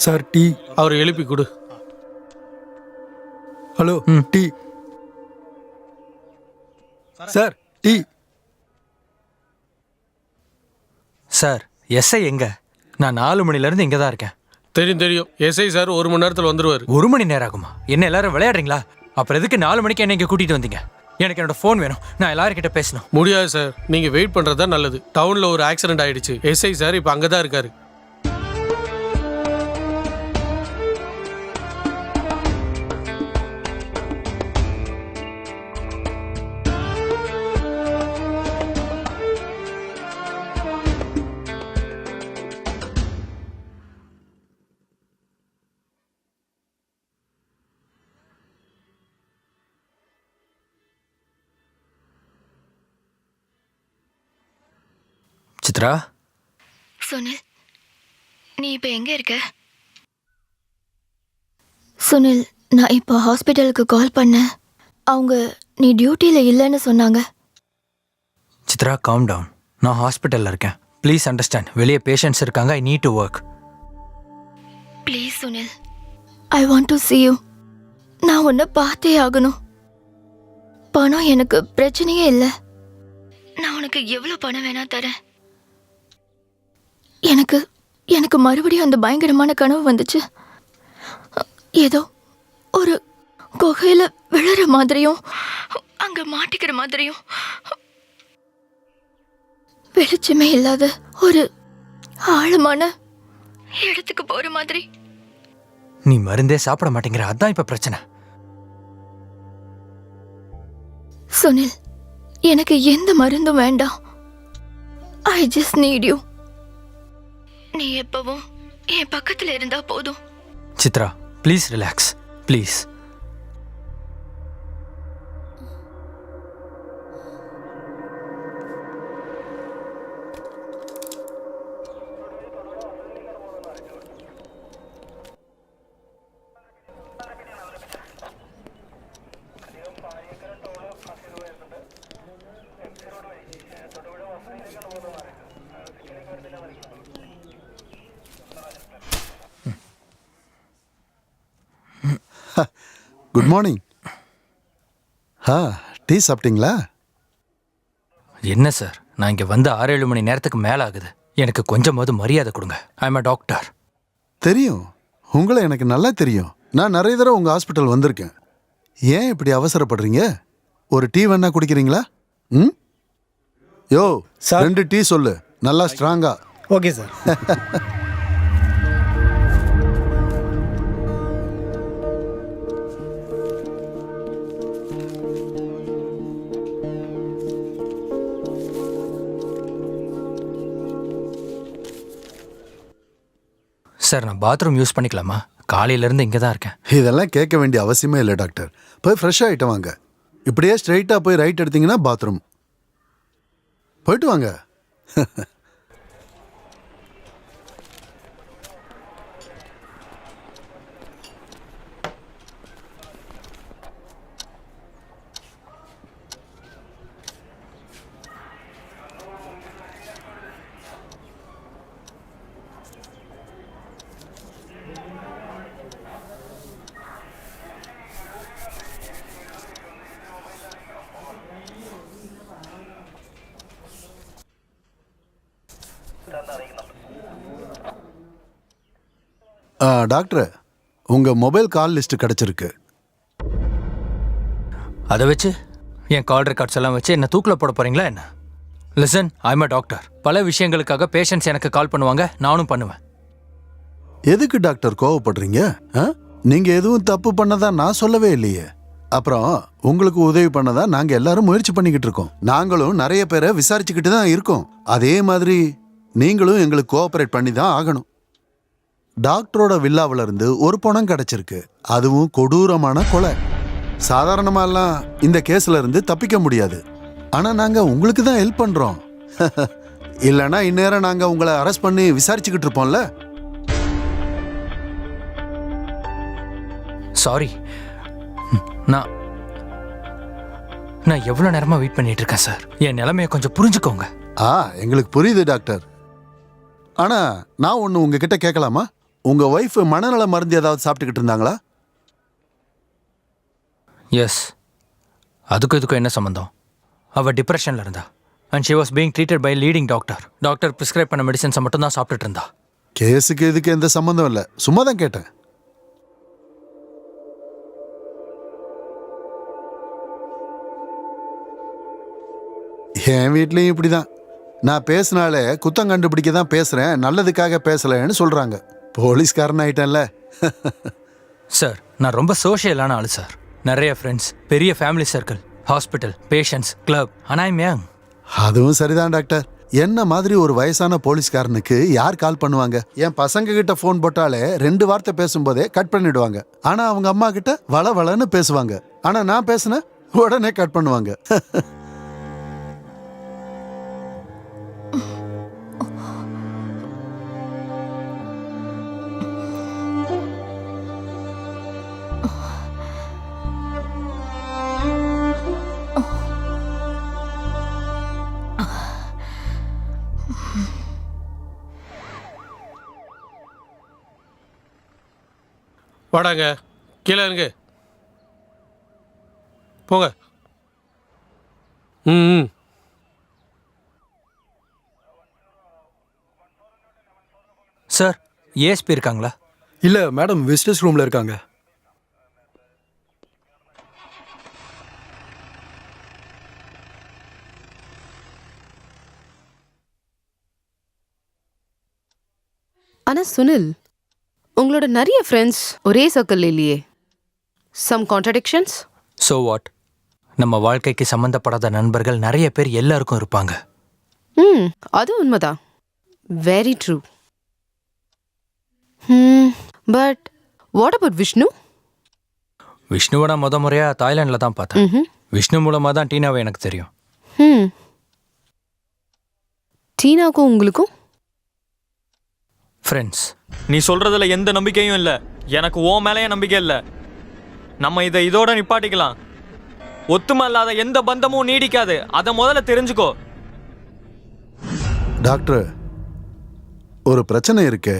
Sir tea. அவர் எழுப்பி கொடு. Hello tea. Sir tea. Sir SI எங்க? நான் 4 மணிலேருந்து இங்கே தான் இருக்கேன். தெரியும் தெரியும். எஸ்ஐ சார் 1 மணி நேரத்தில் வந்துருவார். 1 மணி நேரம் ஆகுமா? என்ன எல்லாரும் விளையாடுறீங்களா? அப்புறம் எதுக்கு 4 மணிக்கு என்ன இங்கே கூட்டிகிட்டு வந்தீங்க? எனக்கு என்னோட ஃபோன் வேணும். நான் எல்லாருக்கிட்ட பேசணும். முடியாது சார், நீங்கள் வெயிட் பண்ணுறது தான் நல்லது. டவுனில் ஒரு ஆக்சிடென்ட் ஆயிடுச்சு. எஸ்ஐ சார் இப்போ அங்கே தான் இருக்காரு. சித்ரா. சுனில், நீ இப்போ எங்கே இருக்க? சுனில், நான் இப்போ ஹாஸ்பிட்டலுக்கு கால் பண்ணேன். அவங்க நீ டியூட்டியில் இல்லைன்னு சொன்னாங்க. Chitra, calm down. நான் ஹாஸ்பிட்டலில் இருக்கேன். Please understand. வெளியே பேஷண்ட்ஸ் இருக்காங்க. I need to work. Please Sunil, I want to see you. நான் உன்னை பார்த்தே ஆகணும். பணம் எனக்கு பிரச்சனையே இல்லை. நான் உனக்கு எவ்வளோ பணம் வேணா தரேன். எனக்கு மறுபடியும் அந்த பயங்கரமான கனவு வந்துச்சு. ஏதோ ஒரு குகையில விழுற மாதிரியும் அங்க மாட்டிக்கிற மாதிரியும் வெளிச்சமே இல்லாத ஒரு ஆழமான இடத்துக்கு போற மாதிரி. நீ மருந்தே சாப்பிட மாட்டேங்கிற, அதான் இப்ப பிரச்சனை. சுனில், எனக்கு எந்த மருந்தும் வேண்டாம். I just need you. நீ எப்பவும் என் பக்கத்துல இருந்தா போதும். Chitra, please relax. Please. Good morning. Tea சாப்பிட்டீங்களா? என்ன சார், நான் இங்கே வந்து 6-7 மணி நேரத்துக்கு மேலே ஆகுது. எனக்கு கொஞ்சமாவது மரியாதை கொடுங்க. I am a doctor. தெரியும், உங்களை எனக்கு நல்லா தெரியும். நான் நிறைய தடவை உங்கள் ஹாஸ்பிட்டல் வந்திருக்கேன். ஏன் இப்படி அவசரப்படுறீங்க? ஒரு டீ வேணா குடிக்கிறீங்களா? ம் யோ சார். 2 டீ சொல்லு, நல்லா ஸ்ட்ராங்கா. Okay sir. சார் நான் பாத்ரூம் யூஸ் பண்ணிக்கலாமா? காலையிலேருந்து இங்கே தான் இருக்கேன். இதெல்லாம் கேட்க வேண்டிய அவசியமே இல்லை டாக்டர். போய் ஃப்ரெஷ் ஆகிட்டு வாங்க. இப்படியே ஸ்ட்ரைட்டாக போய் ரைட் எடுத்தீங்கன்னா பாத்ரூம். போயிட்டு வாங்க. டாக்டர், உங்கள் மொபைல் கால் லிஸ்ட் கிடச்சிருக்கு. அதை வச்சு என் கால் ரெக்கார்ட்ஸ் எல்லாம் வச்சு என்ன தூக்கில் போட போகிறீங்களா என்ன? Listen, I'm a doctor. பல விஷயங்களுக்காக பேஷண்ட்ஸ் எனக்கு கால் பண்ணுவாங்க, நானும் பண்ணுவேன். எதுக்கு டாக்டர் கோவப்படுறீங்க? நீங்கள் எதுவும் தப்பு பண்ணதா நான் சொல்லவே இல்லையே. அப்புறம் உங்களுக்கு உதவி பண்ணதா நாங்கள் எல்லாரும் முயற்சி பண்ணிக்கிட்டு இருக்கோம். நாங்களும் நிறைய பேரை விசாரிச்சுக்கிட்டு தான் இருக்கோம். அதே மாதிரி நீங்களும் எங்களுக்கு கோஆப்ரேட் பண்ணி தான் ஆகணும். டாக்டரோட வில்லாவில இருந்து ஒரு பணம் கிடைச்சிருக்கு. அதுவும் கொடூரமான கொலை. சாதாரணமாலாம் இந்த கேஸ்ல இருந்து தப்பிக்க முடியாது. ஆனா நாங்க உங்களுக்கு தான் ஹெல்ப் பண்றோம். இல்லைன்னா இந்நேரம் நாங்க உங்களை அரெஸ்ட் பண்ணி விசாரிச்சுக்கிட்டு இருப்போம்ல. சாரி, நான் எவ்வளோ நேரமா வெயிட் பண்ணிட்டு இருக்கேன் சார். என் நிலைமையை கொஞ்சம் புரிஞ்சுக்கோங்க. எங்களுக்கு புரியுது டாக்டர். ஆனா நான் ஒன்று உங்ககிட்ட கேட்கலாமா? உங்க ஒய்ஃப் மனநல மருந்து ஏதாவது சாப்பிட்டுக்கிட்டு இருந்தாங்களா? எஸ். அதுக்கும் என்ன சம்மந்தம்? அவள் டிப்ரெஷனில் இருந்தா. And she was being treated by leading doctor. Doctor prescribe பண்ண மெடிசன்ஸை மட்டும் தான் சாப்பிட்டுட்டு இருந்தா. கேஸுக்கு இதுக்கு எந்த சம்மந்தம் இல்லை, சும்மா தான் கேட்டேன். என் வீட்லேயும் இப்படிதான். நான் பேசினாலே குத்தம் கண்டுபிடிக்க தான் பேசுகிறேன், நல்லதுக்காக பேசலைன்னு சொல்கிறாங்க. போலீஸ்காரன் ஆயிட்டேன்ல. சார், நான் ரொம்ப சோஷியலான ஆள் சார். நிறைய ஃப்ரெண்ட்ஸ், பெரிய family circle, hospital, patients, club. ஆனால் ஐம் யங். அதுவும் சரிதான் டாக்டர். என்ன மாதிரி ஒரு வயசான போலீஸ்காரனுக்கு யார் கால் பண்ணுவாங்க? என் பசங்க கிட்ட ஃபோன் போட்டாலே 2 வார்த்தை பேசும்போதே கட் பண்ணிடுவாங்க. ஆனால் அவங்க அம்மா கிட்ட வள வளன்னு பேசுவாங்க. ஆனால் நான் பேசினேன் உடனே கட் பண்ணுவாங்க. வாடாங்க, கீழே இருங்க. போங்க. ம். சார், ஏஎஸ்பி இருக்காங்களா? இல்லை மேடம், விசிட்டர்ஸ் ரூமில் இருக்காங்க. ஆனா சுனில், உங்களோட நிறைய ஃப்ரெண்ட்ஸ் ஒரே சர்க்கிள் இல்லையே. Some contradictions. So what? நம்ம வாழ்க்கைக்கு சம்மந்தப்படாத நண்பர்கள் நிறைய பேர் எல்லாருக்கும் இருப்பாங்க. அது உண்மைதான். Very true. But what about Vishnu? விஷ்ணுவை நான் முறையாக தாய்லாண்டில் தான் பார்த்தேன். விஷ்ணு மூலமாக தான் டீனாவை எனக்கு தெரியும். டீனாக்கும் உங்களுக்கும் ஃப்ரெண்ட்ஸ். நீ சொல்றதுல எந்த நம்பிக்கையும் இல்லை. எனக்கு ஓ மேலேயே நம்பிக்கை இல்லை. நம்ம இதை இதோட நிப்பாட்டிக்கலாம். ஒத்துமை இல்லாத எந்த பந்தமும் நீடிக்காது. அதை முதல்ல தெரிஞ்சுக்கோ. டாக்டர், ஒரு பிரச்சனை இருக்கு.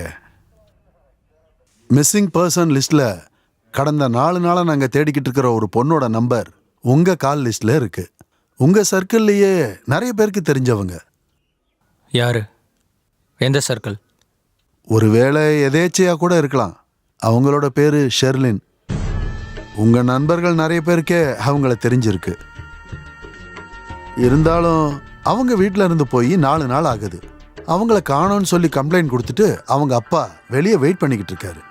மிஸ்ஸிங் பர்சன் லிஸ்ட்ல கடந்த 4 நாளாக நாங்கள் தேடிக்கிட்டு இருக்கிற ஒரு பொண்ணோட நம்பர் உங்க கால் லிஸ்ட்ல இருக்கு. உங்க சர்க்கிள்லயே நிறைய பேருக்கு தெரிஞ்சவங்க. யாரு? எந்த சர்க்கிள்? ஒருவேளை எதேச்சையா கூட இருக்கலாம். அவங்களோட பேரு ஷெர்லின். உங்க நண்பர்கள் நிறைய பேருக்கே அவங்கள தெரிஞ்சிருக்கு. இருந்தாலும் அவங்க வீட்டில் இருந்து போய் 4 நாள் ஆகுது. அவங்கள காணோன்னு சொல்லி கம்ப்ளைண்ட் கொடுத்துட்டு அவங்க அப்பா வெளியே வெயிட் பண்ணிக்கிட்டு இருக்காரு.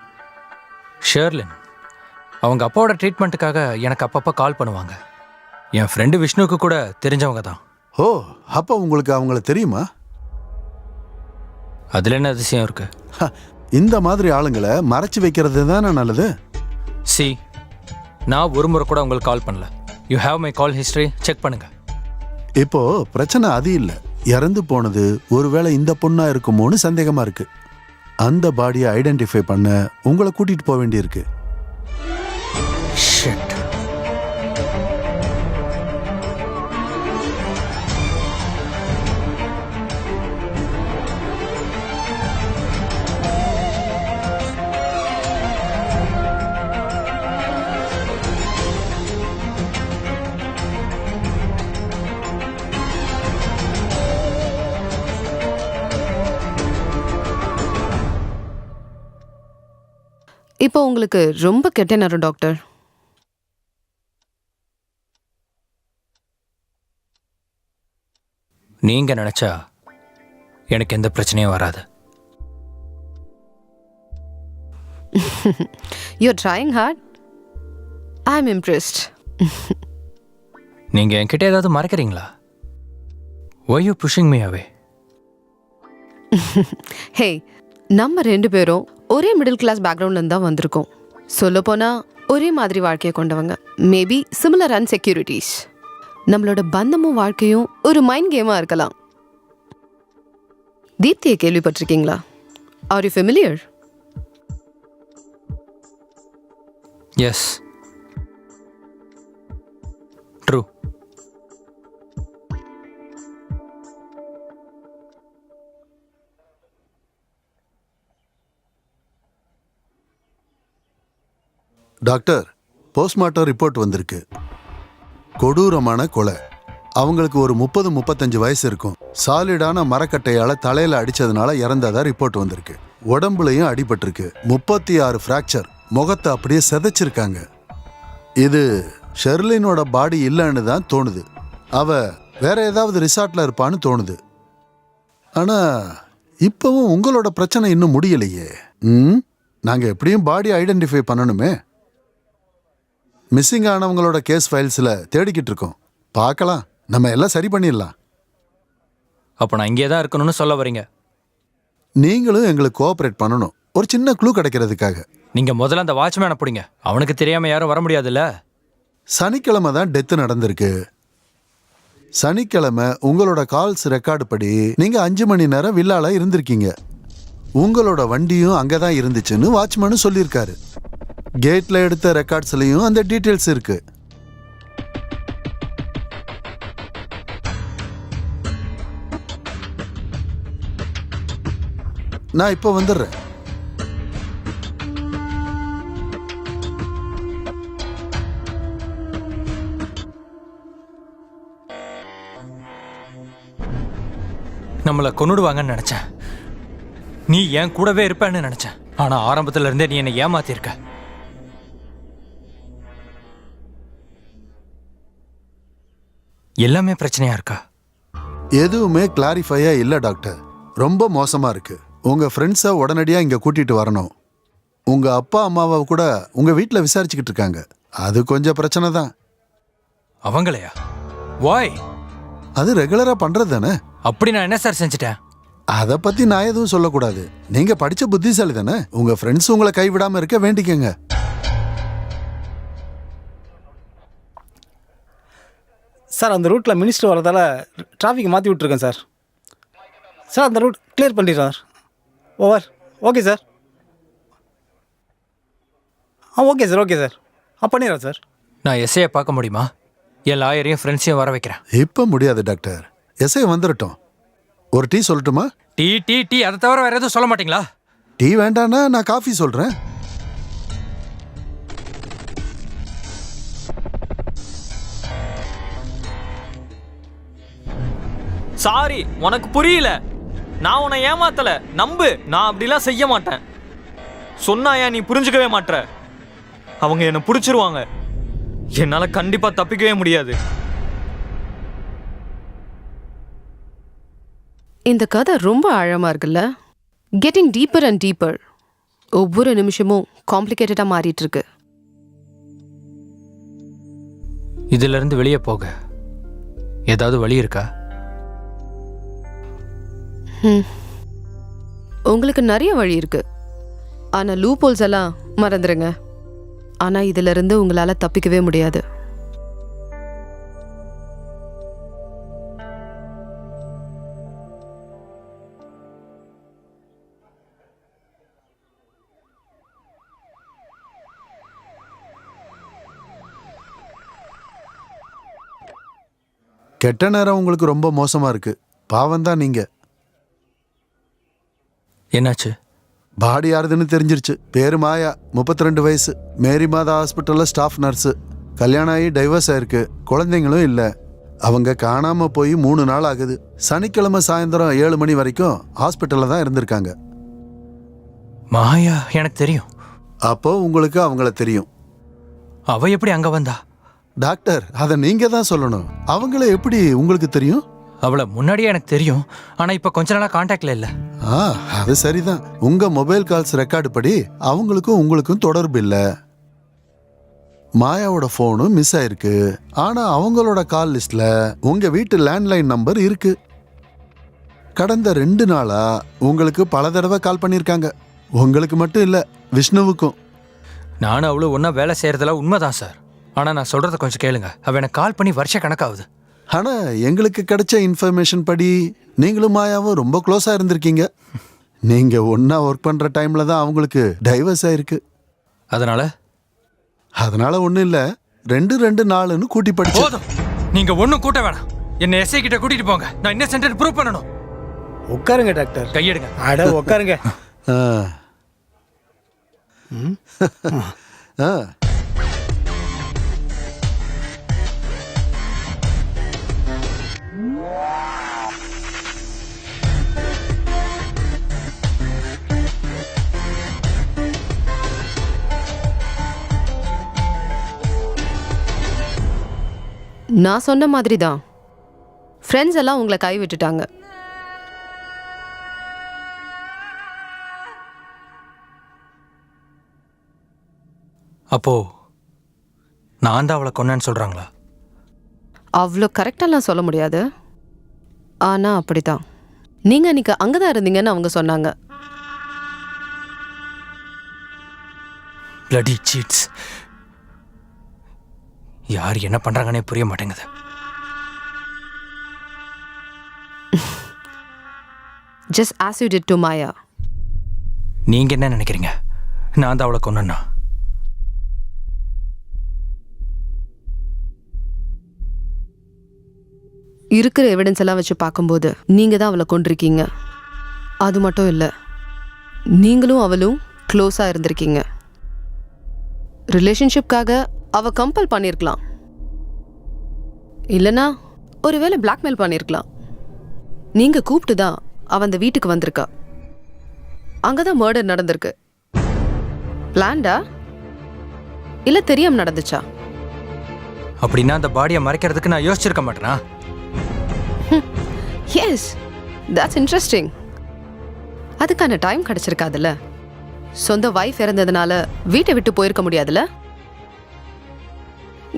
ஷெர்லின் அவங்க அப்பாவோட ட்ரீட்மெண்ட்டுக்காக எனக்கு அப்பப்போ கால் பண்ணுவாங்க. என் ஃப்ரெண்டு விஷ்ணுவுக்கு கூட தெரிஞ்சவங்க தான். ஓ, அப்போ உங்களுக்கு அவங்கள தெரியுமா? அதில் என்ன அதிசயம் இருக்கு? இந்த மாதிரி ஆளுங்களை மறைச்சு வைக்கிறது தானே நல்லது. சி, நான் ஒரு முறை கூட உங்களுக்கு கால் பண்ணல. You have my call history, check பண்ணுங்க. இப்போ பிரச்சனை அது இல்லை, இறந்து போனது ஒருவேளை இந்த பொண்ணா இருக்குமோன்னு சந்தேகமா இருக்கு. அந்த பாடியை ஐடென்டிஃபை பண்ண உங்களை கூட்டிட்டு போக வேண்டியிருக்கு. Shit. இப்போ உங்களுக்கு ரொம்ப கெட்ட நேரம் டாக்டர். நீங்க நினைச்சா எனக்கு எந்த பிரச்சனையும் வராது. You're trying hard. I'm impressed. நீங்க என்கிட்ட ஏதாவது மறைக்கிறீங்களா? Why you pushing me away? ஹே, நம்ம 2 பேரும் ஒரே மிடில் கிளாஸ் பேக்ரவுண்ட்லேருந்து தான் வந்திருக்கோம். சொல்லப்போனால் ஒரே மாதிரி வாழ்க்கையை கொண்டவங்க. Maybe similar insecurities. நம்மளோட பந்தமும் வாழ்க்கையும் ஒரு மைண்ட் கேமாக இருக்கலாம். தீப்தியை கேள்விப்பட்டிருக்கீங்களா? Are you familiar? Yes, true. Doctor, postmortem report வந்திருக்கு. கொடூரமான கொலை. அவங்களுக்கு ஒரு 30-35 வயசு இருக்கும். சாலிடான மரக்கட்டையால தலையில அடிச்சதுனால இறந்ததா ரிப்போர்ட் வந்திருக்கு. உடம்புலையும் அடிபட்டிருக்கு. 36 ஃப்ராக்சர். முகத்தை அப்படியே செதைச்சிருக்காங்க. இது ஷெர்லினோட பாடி இல்லைன்னு தான் தோணுது. அவ வேற ஏதாவது ரிசார்ட்ல இருப்பான்னு தோணுது. ஆனா இப்பவும் உங்களோட பிரச்சனை இன்னும் முடியலையே. நாங்க எப்படியும் பாடி ஐடென்டிஃபை பண்ணணுமே. மிஸ்ஸிங் ஆனவங்களோட கேஸ் ஃபைல்ஸில் தேடிக்கிட்டு இருக்கோம். பார்க்கலாம், நம்ம எல்லாம் சரி பண்ணிடலாம். அப்போ நான் இங்கே தான் இருக்கணும்னு சொல்ல வரீங்க? நீங்களும் எங்களுக்கு கோஆப்ரேட் பண்ணணும், ஒரு சின்ன க்ளூ கிடைக்கிறதுக்காக. நீங்கள் முதல்ல அந்த வாட்ச்மேனை பிடிங்க. அவனுக்கு தெரியாமல் யாரும் வர முடியாதுல்ல. சனிக்கிழமை தான் டெத்து நடந்திருக்கு. சனிக்கிழமை உங்களோட கால்ஸ் ரெக்கார்டு படி நீங்கள் 5 மணி நேரம் வில்லால இருந்திருக்கீங்க. உங்களோட வண்டியும் அங்கே தான் இருந்துச்சுன்னு வாட்ச்மேனும் சொல்லியிருக்காரு. கேட்ல எடுத்த ரெக்கார்ட்ஸ்லயும் அந்த டீட்டெயில்ஸ் இருக்கு. நான் இப்போ வந்துடுறேன். நம்மளை கொன்னுடுவாங்கன்னு நினைச்சேன். நீ என் கூடவே இருப்பேன்னு நினைச்சேன். ஆனா ஆரம்பத்துல இருந்தே நீ என்னை ஏமாத்திருக்க. எல்லாமே பிரச்சனையா இருக்கா? எதுவுமே கிளாரிஃபையா இல்ல டாக்டர். ரொம்ப மோசமா இருக்கு. உங்க ஃப்ரெண்ட்ஸை உடனடியா இங்க கூட்டிட்டு வரணும். உங்க அப்பா அம்மாவை கூட உங்க வீட்டில் விசாரிச்சுக்கிட்டு இருக்காங்க. அது கொஞ்சம் பிரச்சனை தான். அவங்களையா? வாய்? அது ரெகுலரா பண்றது தானே. அப்படி நான் என்ன சார் செஞ்சுட்டேன்? அதை பத்தி நான் எதுவும் சொல்லக்கூடாது. நீங்க படிச்ச புத்திசாலி தானே. உங்க ஃப்ரெண்ட்ஸ் உங்களை கைவிடாம இருக்க வேண்டிக்கங்க. சார், அந்த ரூட்டில் மினிஸ்டர் வரதால் டிராஃபிக் மாற்றி விட்ருக்கேன் சார். சார், அந்த ரூட் கிளியர் பண்ணிடுறேன் sir. Over. Okay sir. Okay sir, okay sir. பண்ணிடுறேன் சார். நான் எஸ்ஐயை பார்க்க முடியுமா? என் லாயரையும் ஃப்ரெண்ட்ஸையும் வர வைக்கிறேன். இப்போ முடியாது டாக்டர். எஸ்ஐ வந்துடட்டும். ஒரு டீ சொல்லட்டுமா? டீ டீ டீ அதை தவிர வேற எதுவும் சொல்ல மாட்டீங்களா? டீ வேண்டானா நான் காஃபி சொல்றேன். சாரி, உனக்கு புரியல. நான் உன்னை ஏமாத்தல, நம்பு. நான் அப்படிலாம் செய்ய மாட்டேன். சொன்னாயா நீ புரிஞ்சுக்கவே மாட்ற. அவங்க என்னை பிடிச்சிருவாங்க. என்னால கண்டிப்பா தப்பிக்கவே முடியாது. இந்த கதை ரொம்ப ஆழமா இருக்குல்ல? Getting deeper and deeper. ஒவ்வொரு நிமிஷமும் காம்ப்ளிகேட்டடா மாறிட்டு இருக்கு. இதுல இருந்து வெளியே போக ஏதாவது வழி இருக்கா? உங்களுக்கு நிறைய வழி இருக்கு. ஆனா லூப் எல்லாம் மறந்துடுங்க. ஆனா இதுல இருந்து உங்களால தப்பிக்கவே முடியாது. கெட்ட நேரம் உங்களுக்கு ரொம்ப மோசமா இருக்கு. பாவம் தான் நீங்க. என்னாச்சு? பாடி யாருதுன்னு தெரிஞ்சிருச்சு. பேரு மாயா, 32 வயசு, மேரி மாதா ஹாஸ்பிட்டல்ல ஸ்டாஃப் நர்ஸு. கல்யாணம் ஆகி டைவர்ஸ் ஆயிருக்கு. குழந்தைங்களும் இல்லை. அவங்க காணாம போய் 3 நாள் ஆகுது. சனிக்கிழமை சாயந்தரம் 7 மணி வரைக்கும் ஹாஸ்பிட்டல்ல தான் இருந்திருக்காங்க. மாயா எனக்கு தெரியும். அப்போ உங்களுக்கு அவங்கள தெரியும். அவ எப்படி அங்க வந்தா? டாக்டர், அதை நீங்க தான் சொல்லணும். அவங்கள எப்படி உங்களுக்கு தெரியும்? அவளை முன்னாடியே எனக்கு தெரியும். ஆனா இப்ப கொஞ்ச நாளா கான்டாக்ட்ல இல்ல. அது சரிதான். உங்க மொபைல் கால்ஸ் ரெக்கார்டு படி அவங்களுக்கும் உங்களுக்கும் தொடர்பு இல்ல. மாயாவோட போனும் மிஸ் ஆயிருக்கு. ஆனா அவங்களோட கால் லிஸ்ட்ல உங்க வீட்டு லேண்ட்லைன் நம்பர் இருக்கு. கடந்த 2 நாளா உங்களுக்கு பல தடவை கால் பண்ணிருக்காங்க. உங்களுக்கு மட்டும் இல்ல, விஷ்ணுவுக்கும். நானும் அவளும் ஒன்னா வேலை செய்யறதுல உண்மைதான் சார். ஆனா நான் சொல்றத கொஞ்சம் கேளுங்க. அவ எனக்கு கால் பண்ணி வருஷ கணக்காகுது. ஆனா எங்களுக்கு கிடைச்ச இன்ஃபர்மேஷன் படி நீங்களும் மாயாவும் ரொம்ப க்ளோஸா இருந்திருக்கீங்க. நீங்க ஒன்னா ஒர்க் பண்ற டைம்ல தான் அவங்களுக்கு டைவர்ஸ் ஆயிருக்கு. அதனால ஒண்ணும் இல்ல, 2 4ன்னு கூட்டி படிச்சு. போதும், நீங்க ஒன்னும் கூட்ட வேணாம். என்ன எஸ்ஐ கிட்ட கூட்டிட்டு போங்க. நான் இன்னசென்ட் ப்ரூவ் பண்ணணும். உட்காருங்க டாக்டர். கையெடுங்க. அட உட்காருங்க. நான் சொன்ன மாதிரி தான். ஃப்ரெண்ட்ஸ் எல்லாம் உங்களை கை விட்டுட்டாங்க. அப்போ நான் தான் அவளை கொன்னேன்னு சொல்றாங்களா? அவ்வளோ கரெக்டாலாம் சொல்ல முடியாது. ஆனா அப்படிதான். நீங்க அன்னைக்கு அங்கதான் இருந்தீங்கன்னு அவங்க சொன்னாங்க. bloody cheats. யார் என்ன பண்றாங்கன்னே புரிய மாட்டேங்குது. Just as you did to Maya. நீங்க என்ன நினைக்கிறீங்க? நான் தான் அவளை கொன்னேன்னா? இருக்கிற எவிடன்ஸ் எல்லாம் வச்சு பார்க்கும்போது நீங்க தான் அவளை கொண்டிருக்கீங்க. அது மட்டும் இல்ல, நீங்களும் அவளும் க்ளோஸா இருந்திருக்கீங்க. ரிலேஷன்ஷிப்காக அவ கம்பல் பண்ணியிருக்கலாம். இல்லனா ஒருவேளை பிளாக்மெயில் பண்ணியிருக்கலாம். நீங்க கூப்பிட்டு தான் அவ அந்த வீட்டுக்கு வந்திருக்கா. அங்கதான் மர்டர் நடந்திருக்கு. பிளான்டா இல்ல தெரியாம நடந்துச்சா? அப்படின்னா அந்த பாடியை மறைக்கிறதுக்கு நான் யோசிச்சிருக்க மாட்டேனா? Yes, that's interesting. அதுக்கான டைம் கிடைச்சிருக்காதுல்ல. சொந்த வைஃப் இறந்ததுனால வீட்டை விட்டு போயிருக்க முடியாதுல்ல.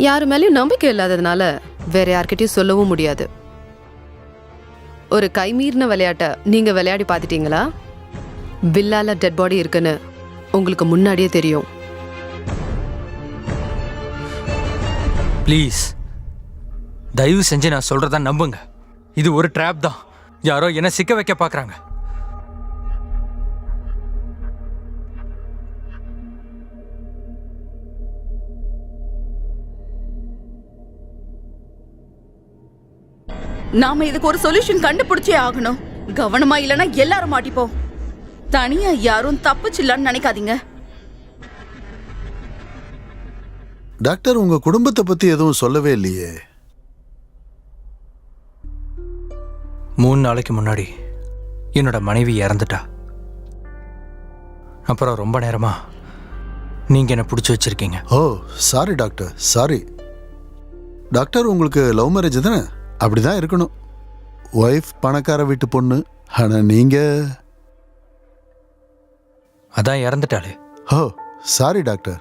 யாரு மேலேயும் நம்பிக்கை இல்லாததுனால வேற யார்கிட்டயும் சொல்லவும் முடியாது. ஒரு கைமீறின விளையாட்டை நீங்க விளையாடி பார்த்துட்டீங்களா? வில்லால டெட் பாடி இருக்குன்னு உங்களுக்கு முன்னாடியே தெரியும். ப்ளீஸ், தயவு செஞ்சு நான் சொல்றதா நம்புங்க. இது ஒரு ட்ராப் தான். யாரோ என்ன சிக்க வைக்க பார்க்கறாங்க. நாம இதுக்கு ஒரு சொல்யூஷன் கண்டுபிடிச்சே ஆகணும். கவனமா இல்லைன்னா எல்லாரும் மாட்டிப்போம். தனியா யாரும் தப்பிச்சிடலான்னு நினைக்காதீங்க. டாக்டர், உங்க குடும்பத்தை பத்தி எதுவும் சொல்லவே இல்லையே. 3 நாளைக்கு முன்னாடி என்னோட மனைவி இறந்துட்டா. அப்புறம் ரொம்ப நேரமா நீங்கள் என்னை பிடிச்சி வச்சிருக்கீங்க. ஓ சாரி டாக்டர், சாரி. டாக்டர், உங்களுக்கு லவ் மேரேஜ் தானே? அப்படிதான் இருக்கணும். ஒய்ஃப் பணக்கார வீட்டு பொண்ணு, ஆனால் நீங்கள் அதான் இறந்துட்டாளே. ஓ சாரி டாக்டர்.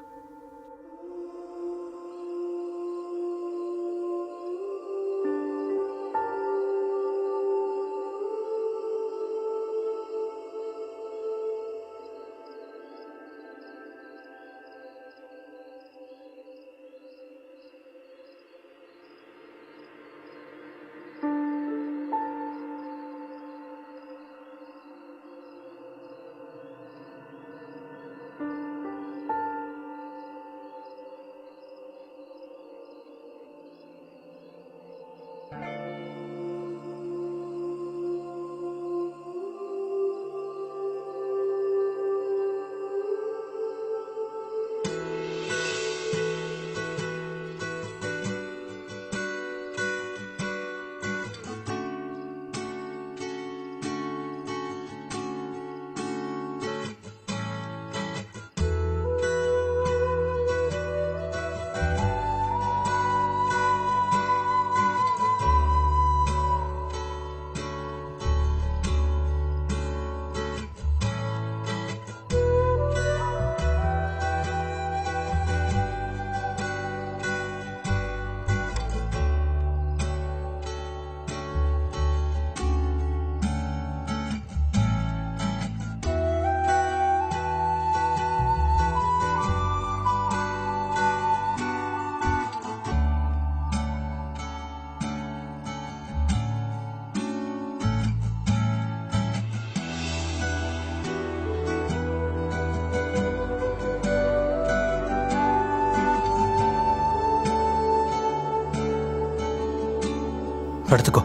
எடுத்துக்கோ.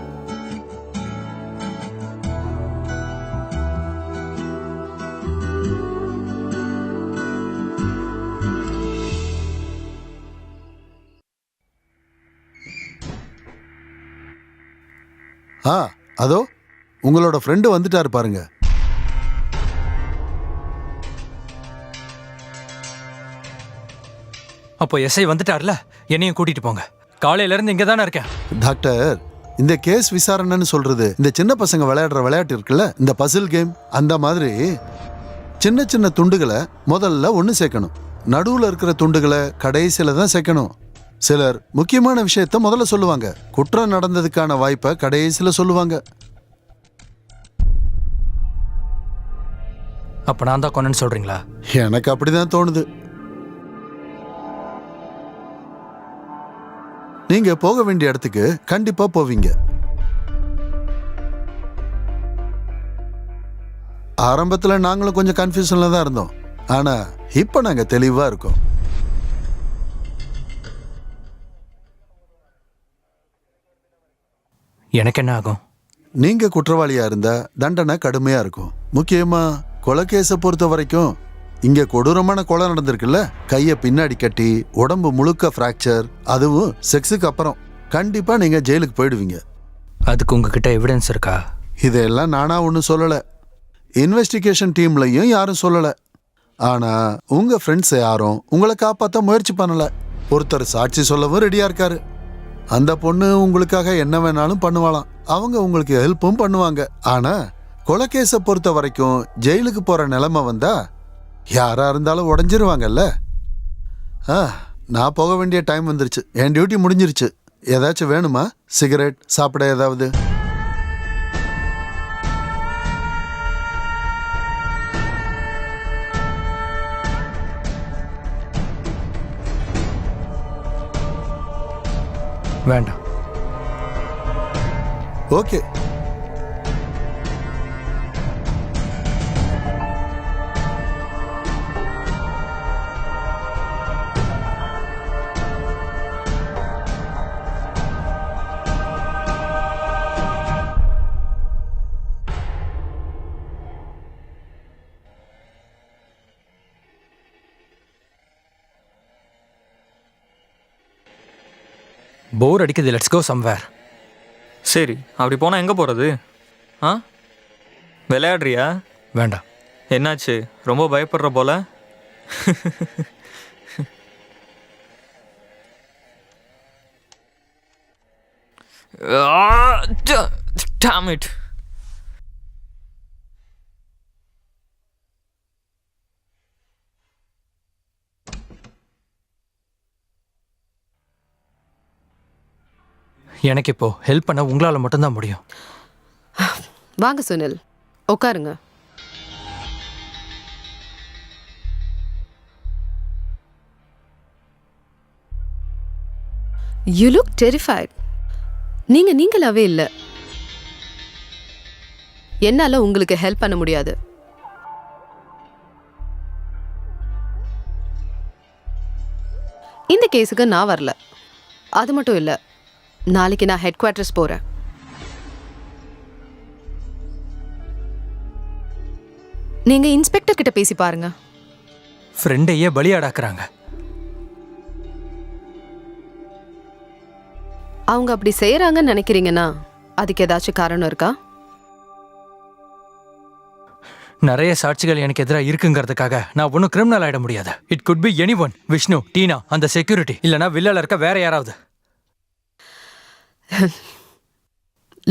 அதோ உங்களோட ஃப்ரெண்டு வந்துட்டாரு பாருங்க. அப்போ எஸ்ஐ வந்துட்டார்ல, என்னையும் கூட்டிட்டு போங்க. காலையில இருந்து இங்க தானே இருக்கேன். டாக்டர், இந்த கேஸ் விசாரணைன்னு சொல்றது இந்த சின்ன பசங்க விளையாடுற விளையாட்டு இருக்குல்ல, இந்த பசில் கேம், அந்த மாதிரி சின்ன சின்ன துண்டுகளை முதல்ல ஒன்று சேர்க்கணும். நடுவில் இருக்கிற துண்டுகளை கடைசியில தான் சேர்க்கணும். சிலர் முக்கியமான விஷயத்த முதல்ல சொல்லுவாங்க, குற்றம் நடந்ததுக்கான வாய்ப்பை கடைசியில சொல்லுவாங்க. அப்ப நான் தான் கொன்னேன்னு சொல்றீங்களா? எனக்கு அப்படிதான் தோணுது. நீங்க போக வேண்டிய இடத்துக்கு கண்டிப்பா போவீங்க. ஆரம்பத்துல நாங்களும் கொஞ்சம் கன்ஃபியூஷன்ல தான் இருந்தோம், ஆனா இப்ப நாங்க தெளிவா இருக்கோம். எனக்கு என்ன ஆகும்? நீங்க குற்றவாளியா இருந்தா தண்டனை கடுமையா இருக்கும். முக்கியமா கொலைகேஸை பொறுத்த வரைக்கும் இங்க கொடூரமான கொலை நடந்திருக்குல்ல, கைய பின்னாடி கட்டி உடம்பு முழுக்க பிராக்சர், அதுவும் செக்ஸுக்கு அப்புறம். கண்டிப்பா நீங்க ஜெயிலுக்கு போயிடுவீங்க. அதுக்கு உங்ககிட்ட எவிடன்ஸ் இருக்கா? இதெல்லாம் நானா ஒன்றும் சொல்லல, இன்வெஸ்டிகேஷன் டீம்லையும் யாரும் சொல்லல. ஆனா உங்க ஃப்ரெண்ட்ஸ் யாரும் உங்களை காப்பாற்ற முயற்சி பண்ணல. ஒருத்தர் சாட்சி சொல்லவும் ரெடியா இருக்காரு. அந்த பொண்ணு உங்களுக்காக என்ன வேணாலும் பண்ணுவாளாம், அவங்க உங்களுக்கு ஹெல்ப்பும் பண்ணுவாங்க. ஆனா கொலைகேஸை பொறுத்த வரைக்கும் ஜெயிலுக்கு போற நிலைமை வந்தா யாரா இருந்தாலும் உடஞ்சிருவாங்கல்ல. நான் போக வேண்டிய டைம் வந்துருச்சு, என் டியூட்டி முடிஞ்சிருச்சு. ஏதாச்சும் வேணுமா? சிகரெட், சாப்பிட ஏதாவது? வேண்டாம். ஓகே. போர் அடிக்குது, லெட்ஸ் கோ சம்வேர். சரி, அப்படி போனால் எங்கே போகிறது? விளையாடுறியா? வேண்டாம். என்னாச்சு, ரொம்ப பயப்படுற போல? Damn it. எனக்கு இப்போ ஹெல்ப் பண்ண உங்களால மட்டும்தான் முடியும். வாங்க சுனில், உட்காருங்க. You look terrified. நீங்களாவே இல்ல. என்னால உங்களுக்கு ஹெல்ப் பண்ண முடியாது. இந்த கேஸுக்கு நான் வரல. அது மட்டும் இல்ல, நாளைக்கு நான் ஹெட் குவார்ட்டர்ஸ் போறேன். நீங்க இன்ஸ்பெக்டர் கிட்ட பேசி பாருங்க. ஃப்ரெண்டையே பலியாடாக்குறாங்க. அவங்க அப்படி செய்யறாங்கன்னு நினைக்கிறீங்கன்னா அதுக்கு ஏதாச்சும் காரணம் இருக்கா? நிறைய சாட்சிகள் எனக்கு எதிராக இருக்குங்கிறதுக்காக நான் ஒன்றும் கிரிமினல் ஆயிட முடியாது. It could be anyone. Vishnu, Tina, அந்த செக்யூரிட்டி, இல்லைனா வில்லால இருக்க வேற யாராவது.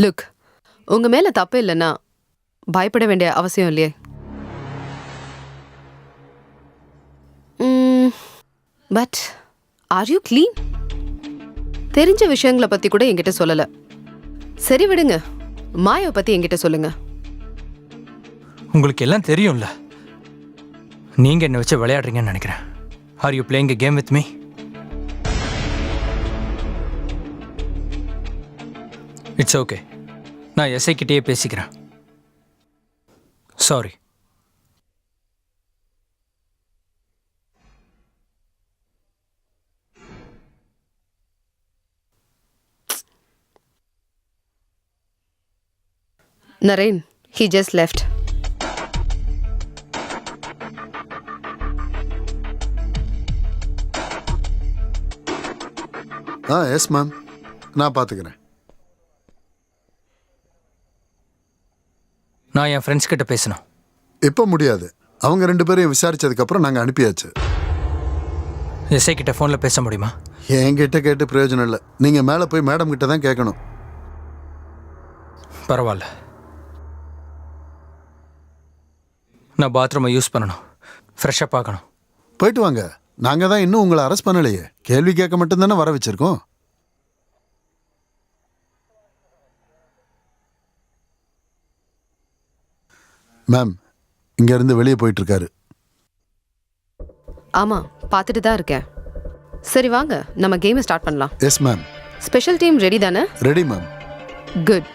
லுக், உங்க மேல தப்பு இல்லைன்னா பயப்பட வேண்டிய அவசியம் இல்லையே. But are you clean? தெரிஞ்ச விஷயங்களை பத்தி கூட என்கிட்ட சொல்லல. சரி விடுங்க, மாயாவை பத்தி என்கிட்ட சொல்லுங்க. உங்களுக்கு எல்லாம் தெரியும்ல. நீங்க என்ன வச்சு விளையாடுறீங்கன்னு நினைக்கிறேன். Are you playing a game with me? It's okay, நான் எஸ்ஐ கிட்டேயே பேசிக்கிறேன். Sorry. Naren, he just left. Yes ma'am, நான் பார்த்துக்கிறேன். நான் என் ஃப்ரெண்ட்ஸ் கிட்ட பேசணும். இப்போ முடியாது. அவங்க 2 பேரையும் விசாரிச்சதுக்கப்புறம் நாங்கள் அனுப்பியாச்சு. எஸ்ஐ கிட்ட ஃபோனில் பேச முடியுமா? என்கிட்ட கேட்டு பிரயோஜனம் இல்லை. நீங்கள் மேலே போய் மேடம் கிட்ட தான் கேட்கணும். பரவாயில்ல, நான் பாத்ரூமை யூஸ் பண்ணணும், ஃப்ரெஷ்ஷப் ஆகணும். போயிட்டு வாங்க. நாங்கள் தான் இன்னும் உங்களை அரெஸ்ட் பண்ணலையே. கேள்வி கேட்க மட்டும்தானே வர வச்சிருக்கோம். மேம், இங்கேருந்து வெளியே போயிட்டு இருக்காரு. ஆமா, பார்த்துட்டு தான் இருக்கேன். சரி வாங்க, நம்ம கேமை ஸ்டார்ட் பண்ணலாம். Yes ma'am. Special team ready தானே? Ready ma'am. குட்.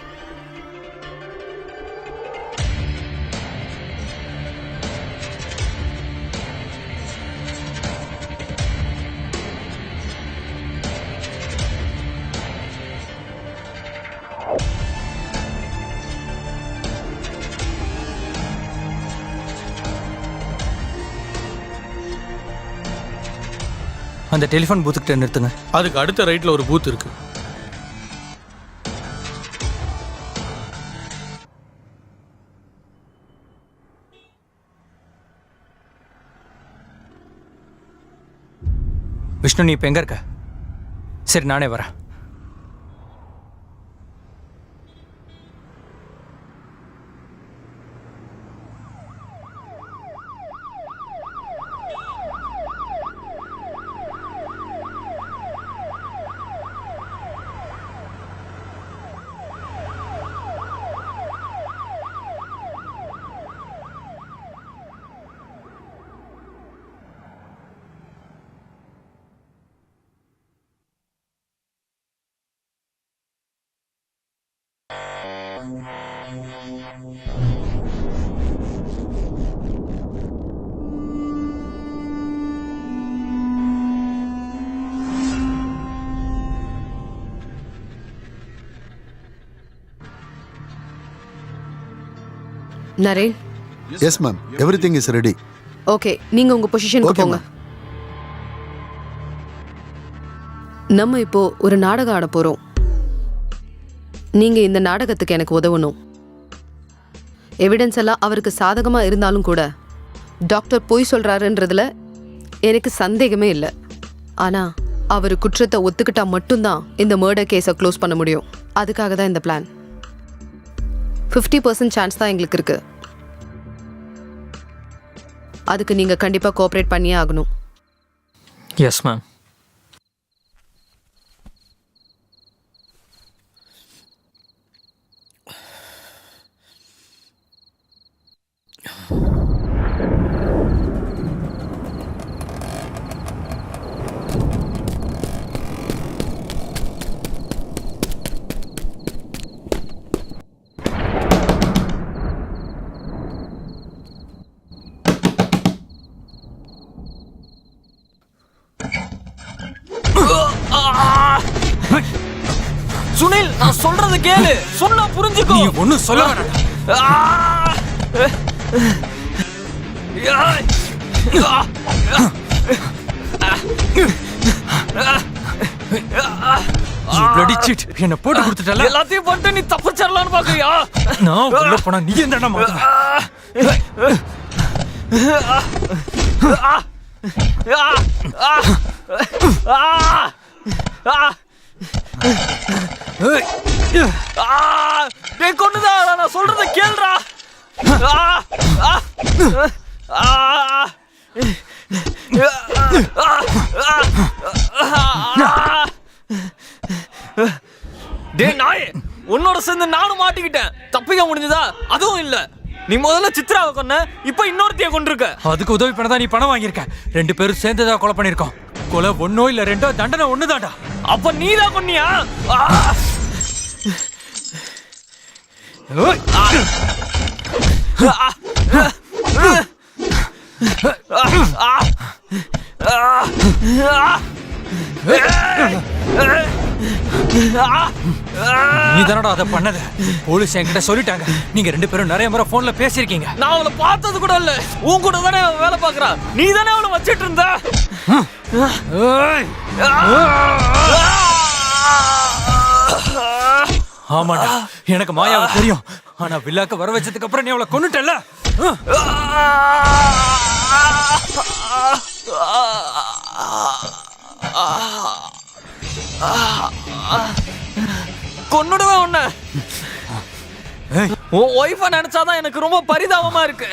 அந்த டெலிஃபோன் பூத்துக்கிட்ட நிறுத்துங்க. அதுக்கு அடுத்த ரைட்ல ஒரு பூத் இருக்கு. விஷ்ணு, நீ இப்போ எங்க இருக்க? சரி, நானே வரேன். Naren. Yes ma'am, everything is ready. Okay, நீங்க உங்க பொசிஷனுக்கு Okay, போங்க. நம்ம இப்போ ஒரு நாடகம் ஆட போறோம். நீங்க இந்த நாடகத்துக்கு எனக்கு உதவணும். எவிடன்ஸ் எல்லாம் அவருக்கு சாதகமா இருந்தாலும் கூட டாக்டர் பொய் சொல்றாருன்றதுல எனக்கு சந்தேகமே இல்லை. ஆனா அவர் குற்றத்தை ஒத்துக்கிட்டா மட்டும்தான் இந்த மர்டர் கேஸை க்ளோஸ் பண்ண முடியும். அதுக்காக தான் இந்த பிளான். 50% சான்ஸ் தான் எங்களுக்கு இருக்கு. அதுக்கு நீங்க கண்டிப்பா கோஆப்ரேட் பண்ணியே ஆகணும். Yes ma'am. சுனில், நான் சொல்றது கேளு. சொன்னா புரிஞ்சுக்கோ. நீ ஒண்ணும் சொல்ல வேணாம். என்ன போட்டு கொடுத்துட்டல. எல்லாத்தையும் பண்ணிட்டு நீ தப்பிச்சிடலான்னு பாக்குறியா? நான் உள்ள போனா நீ என்னடா மாத்துவ? கொண்டுதா, நான் சொல்றத கேள்றா. நாயே, உன்னோட சேர்ந்து நானும் மாட்டிக்கிட்டேன். தப்பிக்க முடிஞ்சதா? அதுவும் இல்ல. நீ முதல்ல சித்ராவை கொன்ன, இப்ப இன்னொருத்தைய கொண்டிருக்க. அதுக்கு உதவி பண்ணதான் நீ பணம் வாங்கியிருக்க. 2 பேரும் சேர்ந்துதான் கொலை பண்ணிருக்கோம். கொலை 1 இல்ல 2, தண்டனை 1தான்டா. அப்ப நீதான் கொன்னியா? நீ தானடா அதை பண்ணது. போலீஸ் என்கிட்ட சொல்லிட்டாங்க. நீங்க 2 பேரும் நிறைய முறை போன்ல பேசிருக்கீங்க. நான் அவளை பார்த்தது கூட இல்ல. உன் கூட தானே வேலை பாக்குறா. நீ தானே அவளை வச்சிட்டு இருந்த. ஆமாடா, எனக்கு மாயாவை தெரியும். ஆனா வில்லாக்க வர வச்சதுக்கு அப்புறம் நீ அவளை கொன்னுட்டல. கொன்னுடுவேன் உன்னை. உன் ஒய்ஃபை நினைச்சாதான் எனக்கு ரொம்ப பரிதாபமா இருக்கு.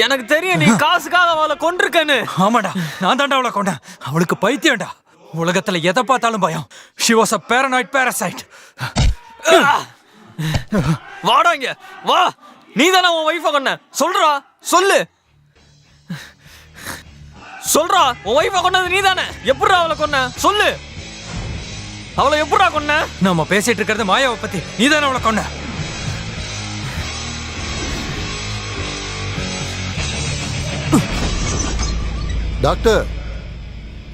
எனக்கு தெரியும் நீ காசுக்காக அவளை கொண்டிருக்கேன்னு. ஆமாடா, நான் தாண்டா அவளை கொண்டேன். அவளுக்கு பைத்தியம்டா. உலகத்துல எதை பார்த்தாலும் பயம். She was a paranoid parasite. வாடா இங்க வா. நீ தானே உன் ஒய்ஃபை கொன்ன. சொல்றா, சொல்லு. சொல்றா, உன் ஒய்ஃபை கொன்னது நீ தானே. எப்படிடா அவளை கொன்ன? சொல்லு. அவளை எப்படிடா கொன்ன? நாம பேசிட்டு இருக்கிறது மாயாவை பத்தி. நீ தானே அவளை கொன்ன. டாக்டர்,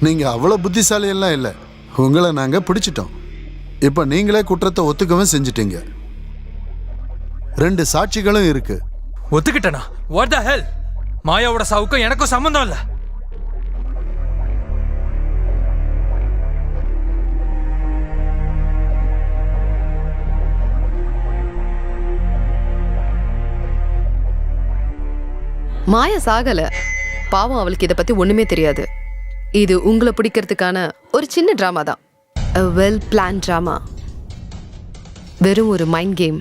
நீங்க அவ்வளவு புத்திசாலி எல்லாம் இல்லை. உங்களை நாங்க பிடிச்சிட்டோம். இப்ப நீங்களே குற்றத்தை ஒத்துக்கவும் செஞ்சிட்டீங்க. 2 சாட்சிகளும் இருக்கு. ஒத்துக்கிட்டனா? வாட் தி ஹெல்? மாயாவோட சாவுக்கும் எனக்கும் சம்பந்தம் இல்ல. மாயா சாகல. பாவம், அவளுக்கு இதை பத்தி ஒண்ணுமே தெரியாது. இது உங்களை பிடிக்கிறதுக்கான ஒரு சின்ன டிராமா தான். Well plan drama. வெறும் ஒரு மைண்ட் கேம்.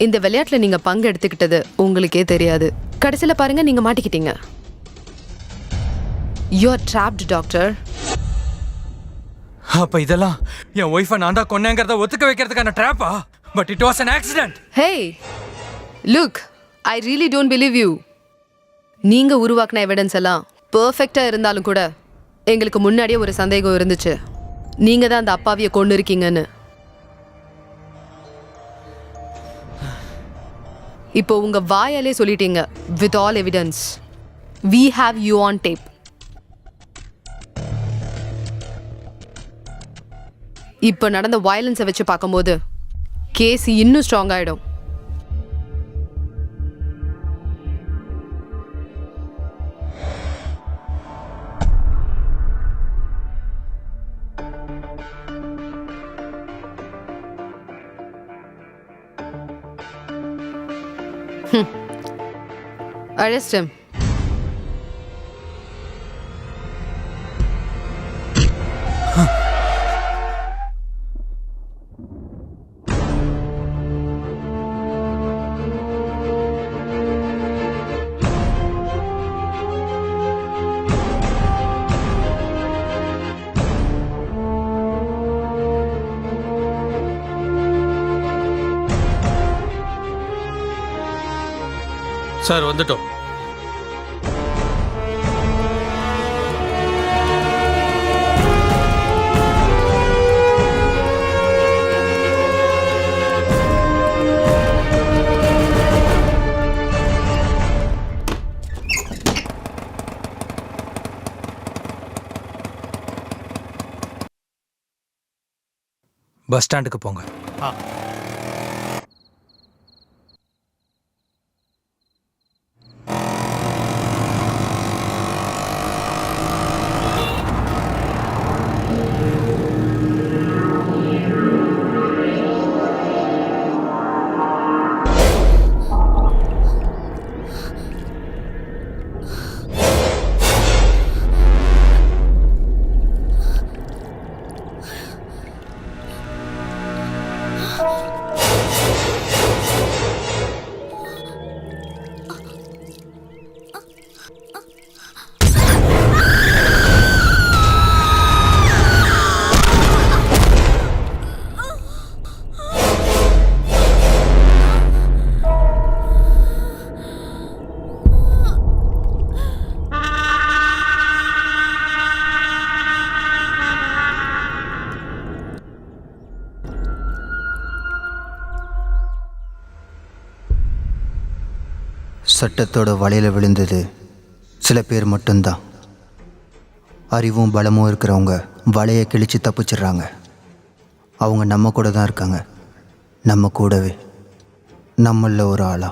இந்த விளையாட்டுல நீங்க பங்கு எடுத்துக்கிட்டது உங்களுக்கே தெரியாது. கடைசியில பாருங்க, நீங்க மாட்டிக்கிட்டீங்க. You are trapped doctor. அப்ப இதெல்லாம் என் ஒய்ஃபை நான் தான் கொன்னேங்கிறத ஒத்துக்க வைக்கிறதுக்கான ட்ராப்பா? But it was an accident. Hey, look, I really don't believe you. நீங்க உருவாக்குன எவிடன்ஸ் எல்லாம் பெர்ஃபெக்ட்டா இருந்தாலும் கூட எங்களுக்கு முன்னாடியே ஒரு சந்தேகம் இருந்துச்சு. நீங்க தான் அந்த அப்பாவியை கொண்டு இருக்கீங்கன்னு. இப்போ உங்க வாயாலே சொல்லிட்டீங்க. With all evidence we have you on tape. இப்போ நடந்த வயலன்ஸை வச்சு பார்க்கும்போது கேஸ் இன்னும் ஸ்ட்ராங் ஆயிடும். Arrest him. சார் வந்துட்டோம். பஸ் ஸ்டாண்டுக்கு போங்க. சட்டத்தோட வலையில் விழுந்தது சில பேர் மட்டும்தான். அறிவும் பலமும் இருக்கிறவங்க வலையை கிழிச்சு தப்பிச்சிடுறாங்க. அவங்க நம்ம கூட தான் இருக்காங்க, நம்ம கூடவே, நம்மள ஒரு ஆளா.